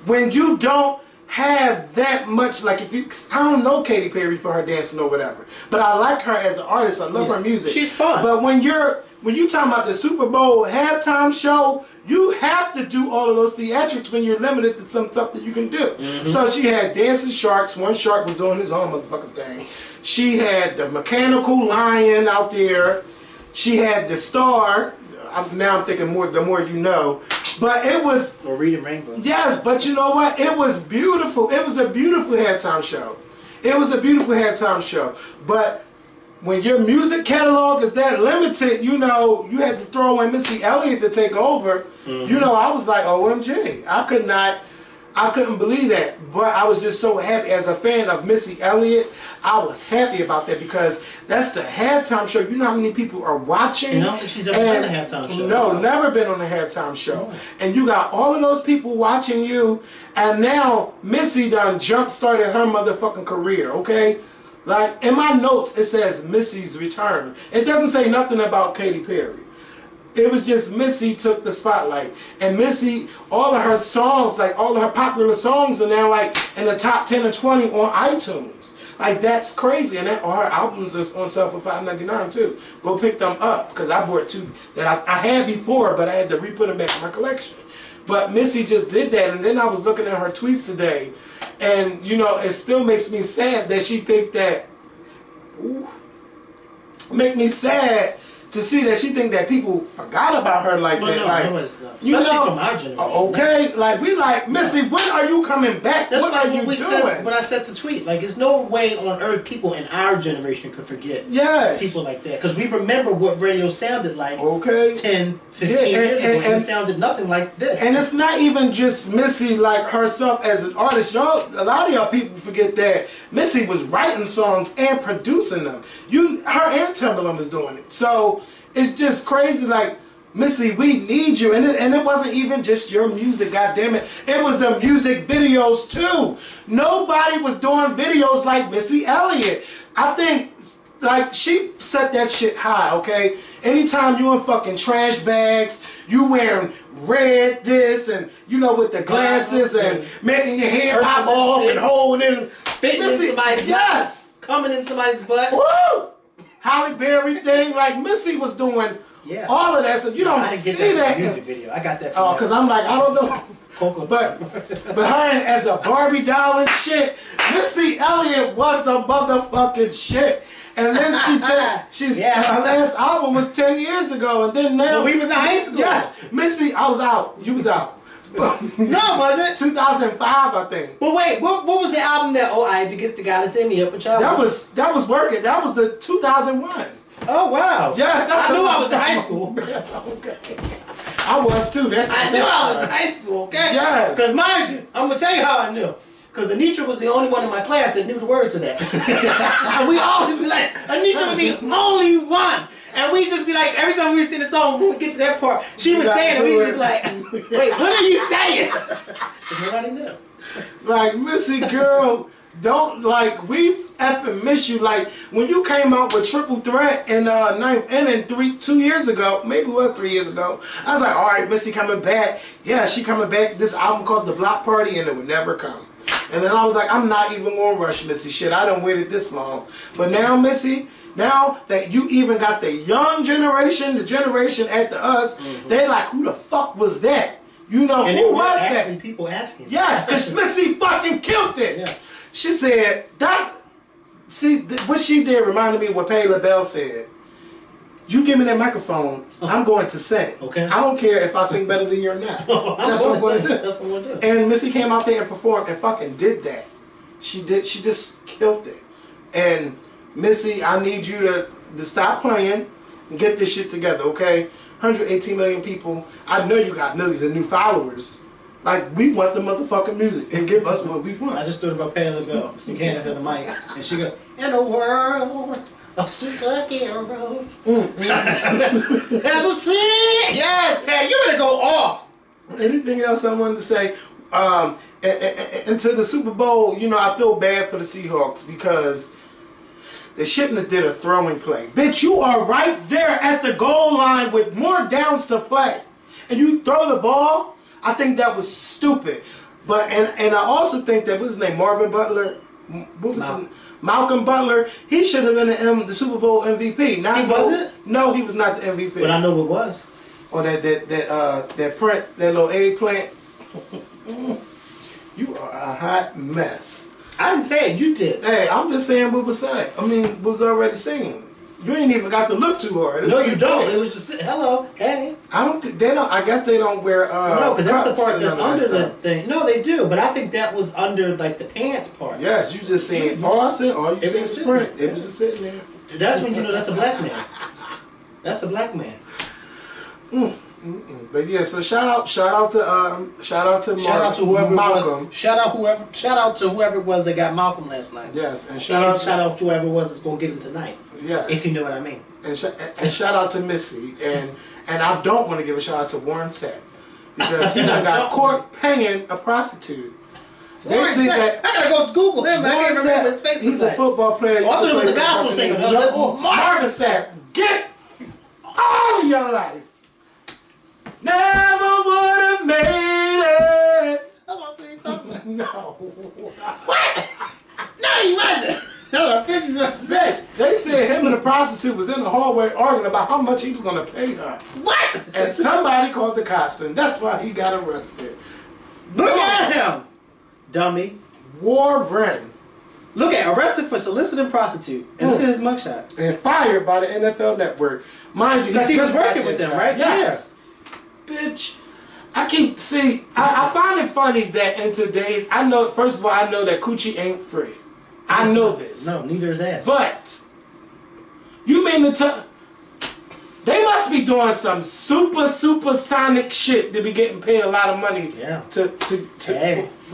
When you don't have that much, like if you, I don't know Katy Perry for her dancing or whatever, but I like her as an artist. I love her music. She's fun. But when you talking about the Super Bowl halftime show, you have to do all of those theatrics when you're limited to some stuff that you can do. So she had dancing sharks. One shark was doing his own motherfucking thing. She had the mechanical lion out there. She had the star. Now I'm thinking the more you know. But it was... Or Reading Rainbow. Yes, but you know what? It was beautiful. It was a beautiful halftime show. It was a beautiful halftime show. But when your music catalog is that limited, you know, you had to throw in Missy Elliott to take over. You know, I was like, OMG. I couldn't believe that. But I was just so happy. As a fan of Missy Elliott, I was happy about that because that's the halftime show. You know how many people are watching? And I don't think she's ever done a halftime show. No, never been on a halftime show. And you got all of those people watching you, and now Missy done jump-started her motherfucking career, okay? Like, in my notes, it says Missy's return. It doesn't say nothing about Katy Perry. It was just Missy took the spotlight. And Missy, all of her songs, like all of her popular songs are now like in the top 10 or 20 on iTunes. Like that's crazy. And all her albums is on sale for $5.99 too. Go pick them up because I bought two that I had before, but I had to re-put them back in my collection. But Missy just did that, and then I was looking at her tweets today, and you know, it still makes me sad that she think that, make me sad to see that she think that people forgot about her like that. No, like, no, it's not. you Especially know, from our generation. okay, like we like, Missy, when are you coming back? That's what like are you what doing? When I said to tweet, like, there's no way on earth people in our generation could forget people like that. Because we remember what radio sounded like 10, 15 years ago, and it sounded nothing like this. And it's not even just Missy, like herself as an artist. Y'all, a lot of y'all people forget that Missy was writing songs and producing them. Her and Timbaland was doing it. So it's just crazy, like, Missy, we need you. And it wasn't even just your music, goddammit. It was the music videos too. Nobody was doing videos like Missy Elliott. I think, like, she set that shit high, okay? Anytime you in fucking trash bags, you wearing red this and, you know, with the glasses and making your hair pop off and holding it. Spitting in somebody's butt. Coming in somebody's butt. Woo! Halle Berry thing, like Missy was doing all of that stuff. You don't see that music video. I got that. Oh, because I'm like, I don't know. Coco. But her as a Barbie doll and shit, Missy Elliott was the motherfucking shit. And then her last album was 10 years ago, and then now we was in high school. Yes, Missy, I was out. You was out. No, was it? 2005, I think. But wait, what was the album that I begins to gotta send me up with y'all? That was working. That was the 2001. Oh wow. Yes, I knew I was in high school. Okay. I was too. I knew I was in high school. Okay. Yes. Because mind you, I'm gonna tell you how I knew. Because Anitra was the only one in my class that knew the words to that. And we all would be like, Anitra was the only one. And we just be like, every time we sing the song, when we get to that part, she was saying it, we just be like, wait, what are you saying? Because nobody knew. Like, Missy, girl, don't, like, we effing miss you. Like, when you came out with Triple Threat in ninth inning 2 years ago, maybe it was 3 years ago, I was like, all right, Missy coming back. Yeah, she coming back. This album called The Block Party, and it would never come. And then I was like, I'm not even going to rush Missy. Shit, I done waited this long. But now, Missy, now that you even got the young generation, the generation after us, they like, who the fuck was that? You know, and who was that? People asking. Yes, because Missy fucking killed it. Yeah. She said, what she did reminded me of what Patti LaBelle said. You give me that microphone, I'm going to sing. Okay. I don't care if I sing better than you or not. That's what I'm going to do. That's what I'm going to do. And Missy came out there and performed and fucking did that. She just killed it. And Missy, I need you to stop playing and get this shit together, okay? 118 million people. I know you got millions of new followers. Like, we want the motherfucking music and give us what we want. I just thought about Patti LaBelle. You can't have the mic. And she go, in a world of superheroes. As a scene. Yes, Pat, you better go off. Anything else I wanted to say? Into the Super Bowl, you know, I feel bad for the Seahawks because they shouldn't have did a throwing play. Bitch, you are right there at the goal line with more downs to play, and you throw the ball. I think that was stupid. But and I also think that, what's his name, Marvin Butler, Malcolm Butler. He should have been the Super Bowl MVP. Not He wasn't? No, he was not the MVP. But I know what was. Or that print, that little eggplant. You are a hot mess. I didn't say it, you did. Hey, I'm just saying what was said. I mean, what was already seen. You ain't even got to look too hard. No, you don't. It was just, hello, hey. I don't think they don't. I guess they don't wear. No, because that's the part that's under the stuff. thing. No, they do, but I think that was under like the pants part. Yes, you just saying. All you It said was was print. It was just sitting there. That's when you know that's a black man. That's a black man. But yeah, so shout out to Malcolm. Shout out to whoever it was that got Malcolm last night. Yes, and shout out to whoever it was that's gonna get him tonight. Yes, if you know what I mean. And shout out to Missy, and I don't want to give a shout out to Warren Sapp because he got caught paying a prostitute. They see that. I gotta go Google him. I can't remember his face. He's a football player. I thought it was a gospel singer. No, that's Marvin Sapp. Get all of your life. Never would have made it. No. What? No, he wasn't. They said him and the prostitute was in the hallway arguing about how much he was going to pay her. What? And somebody called the cops, and that's why he got arrested. Look at him, dummy. Warren. Look at arrested for soliciting prostitute, and look at his mugshot. And fired by the NFL Network. Mind you, because he was working with them, right? Yes. Bitch, I find it funny that in today's, first of all, I know that coochie ain't free. I know this. No, neither is ass. But, you mean to tell, they must be doing some supersonic shit to be getting paid a lot of money for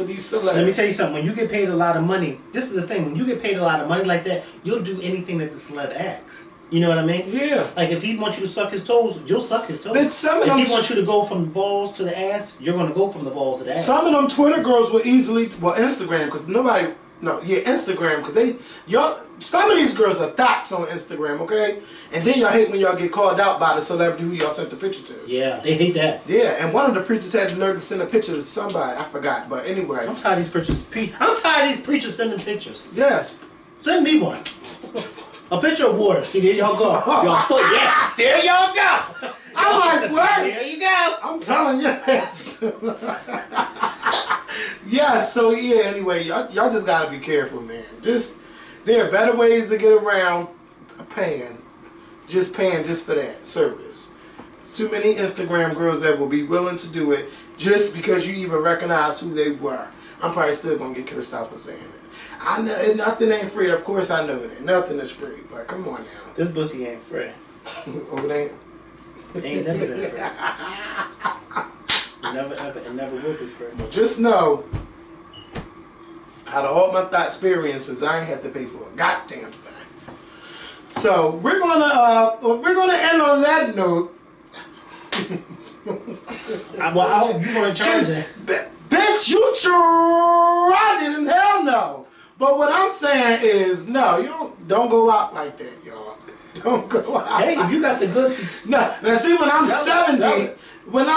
these celebrities. Let me tell you something, when you get paid a lot of money, this is the thing, when you get paid a lot of money like that, you'll do anything that the celeb asks. You know what I mean? Yeah. Like if he wants you to suck his toes, you'll suck his toes. If he wants you to go from the balls to the ass, you're going to go from the balls to the ass. Some of them Twitter girls will easily, Instagram, because Instagram, because some of these girls are thoughts on Instagram, okay? And then y'all hate when y'all get called out by the celebrity who y'all sent the picture to. Yeah, they hate that. Yeah, and one of the preachers had the nerve to send a picture to somebody, I forgot, but anyway. I'm tired of these preachers. I'm tired of these preachers sending pictures. Yes. Send me one. A picture of water. See, there y'all go. Yeah, there y'all go. I'm like, what? There you go. I'm telling you. Yeah, so yeah, anyway, y'all just gotta be careful, man. There are better ways to get around paying just for that service. There's too many Instagram girls that will be willing to do it just because you even recognize who they were. I'm probably still gonna get cursed out for saying it. I know nothing ain't free. Of course I know that. Nothing is free. But come on now. This pussy ain't free. Oh, it ain't? It ain't never been free. It never will be free. Well, just know, out of all my experiences, I ain't had to pay for a goddamn thing. So we're gonna end on that note. I hope you're gonna charge it. Bitch, you tried it, and hell no. But what I'm saying is, no, you don't go out like that, y'all. Don't go out. Hey, if you got the goods. No, now see, when I'm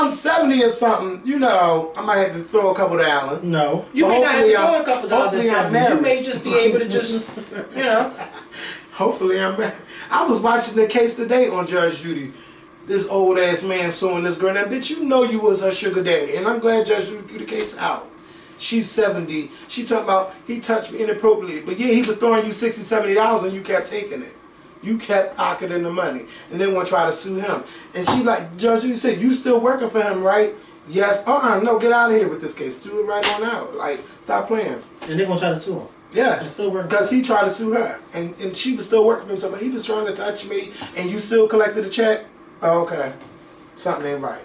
70 or something, I might have to throw a couple dollars. No, you may not have to throw a couple dollars. You may just be able to just, Hopefully I'm married. I was watching the case today on Judge Judy. This old ass man suing this girl. Now, bitch, you was her sugar daddy, and I'm glad Judge Judy threw the case out. She's 70. She talking about he touched me inappropriately, but yeah, he was throwing you $60, $70, and you kept taking it. You kept pocketing the money, and then want to try to sue him. And she like, Judge Judy said, you still working for him, right? Yes. No, get out of here with this case. Do it right on out. Like, stop playing. And they're gonna try to sue him. Yes, still working because he tried to sue her, and she was still working for him. So he was trying to touch me, and you still collected a check. Oh, okay, something ain't right.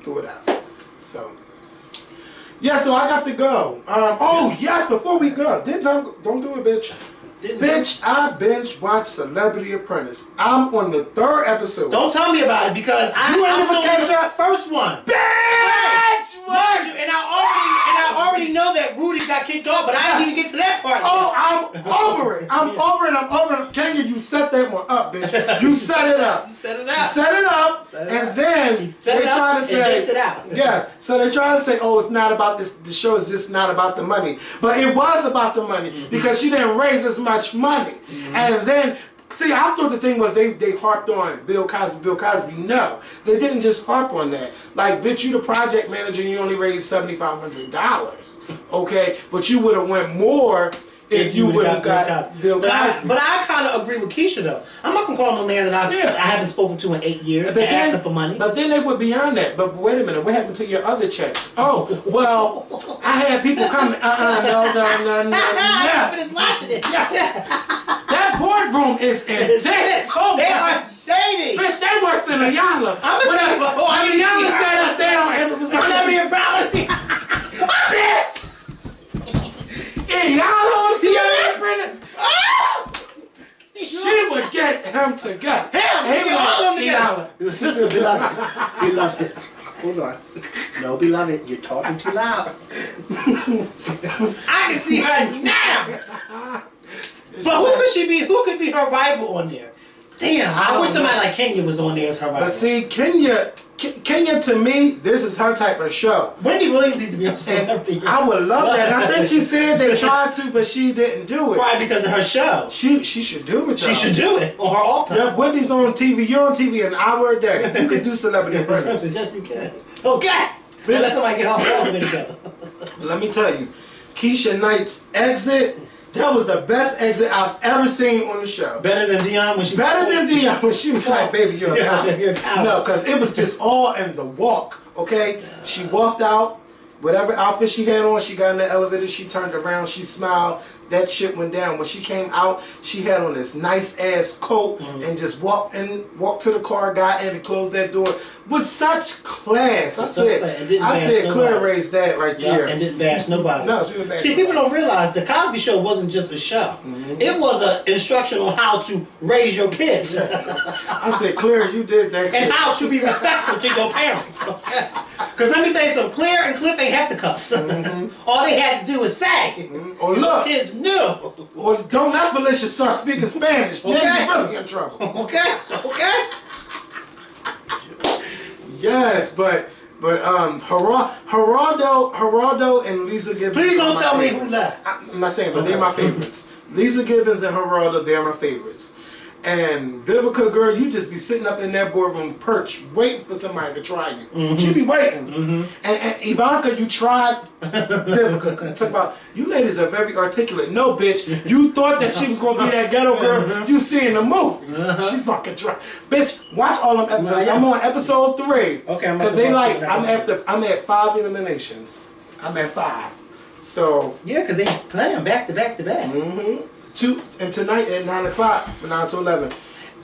Threw it out. So, yeah. So I got to go. Oh yes, before we go, don't do it, bitch. Bitch, I binge watched Celebrity Apprentice. I'm on the 3rd episode. Don't tell me about it because I'm still on the first one. Bitch! What? And I already know that Rudy got kicked off, but I didn't even get to that part. Oh, I'm over it. I'm over it. Kenya, you set that one up, bitch. You set it up. You set it up. She set it up, and then they try to say, yes. So they try to say, oh, it's not about this. The show is just not about the money, but it was about the money because she didn't raise as much money. And then, see, I thought the thing was they harped on Bill Cosby. No, they didn't just harp on that. Like, bitch, you the project manager and you only raised $7,500. Okay, but you would have went more if you would have got Bill Cosby. But I kind of agree with Keisha though. I'm not gonna call no man that I haven't spoken to in 8 years and ask him for money. But then they were beyond that. But wait a minute, what happened to your other checks? Oh, well, I had people coming. No. That boardroom is intense. Oh, they are dating. Bitch, they worse than Ayala. Ayala sat us down and it was like, bitch. Ayala on Celebrity Apprentice. She would get him together. Sister, beloved. Hold on. No, beloved, you're talking too loud. I can see her now. But who could she be? Who could be her rival on there? Damn, I wish somebody like Kenya was on there as her rival. But see, Kenya to me, this is her type of show. Wendy Williams needs to be on Celebrity. I would love that. I think she said they tried to, but she didn't do it. Probably because of her show. She should do it. She should do it on her off time. Yeah, Wendy's on TV. You're on TV an hour a day. You could do Celebrity Apprentice. Just because. Okay. Let somebody get all the way together. Let me tell you, Keisha Knight's exit. That was the best exit I've ever seen on the show. Better than Dionne when she was like, baby, you're a cop. No, because it was just all in the walk, okay? She walked out, whatever outfit she had on, she got in the elevator, she turned around, she smiled, that shit went down. When she came out, she had on this nice ass coat and just walked to the car, got in and closed that door with such class. I said Claire raised that right there. And didn't bash nobody. No, she didn't bash nobody. People don't realize the Cosby Show wasn't just a show. It was an instruction on how to raise your kids. I said, Claire, you did that. And how to be respectful to your parents. Because let me say something, Claire and Cliff ain't have to cuss. All they had to do was say. Or look. Kids knew. Or don't let Felicia start speaking Spanish. Okay. Then you're really in trouble. Okay? Yes, but Geraldo and Lisa Gibbons. Please don't tell me who left. I'm not saying, but they're my favorites. Lisa Gibbons and Geraldo, they're my favorites. And Vivica, girl, you just be sitting up in that boardroom perch waiting for somebody to try you. She be waiting. And Ivanka, you tried Vivica. Talk about, you ladies are very articulate. No, bitch, you thought that she was going to be that ghetto girl you see in the movies. She fucking tried. Bitch, watch all them episodes. I'm on episode 3. Okay, because they like, I'm at 5 eliminations. I'm at 5. So. Yeah, because they play them back to back to back. And tonight at 9 o'clock, from 9 to 11.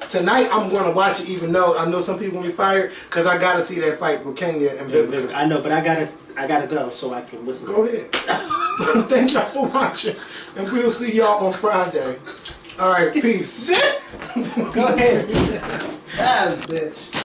Tonight I'm going to watch it, even though I know some people will be fired, because I got to see that fight with Kenya and Vivica. I know, but I gotta go so I can listen. Go ahead. Thank y'all for watching, and we'll see y'all on Friday. All right, peace. Go ahead. Yes, bitch.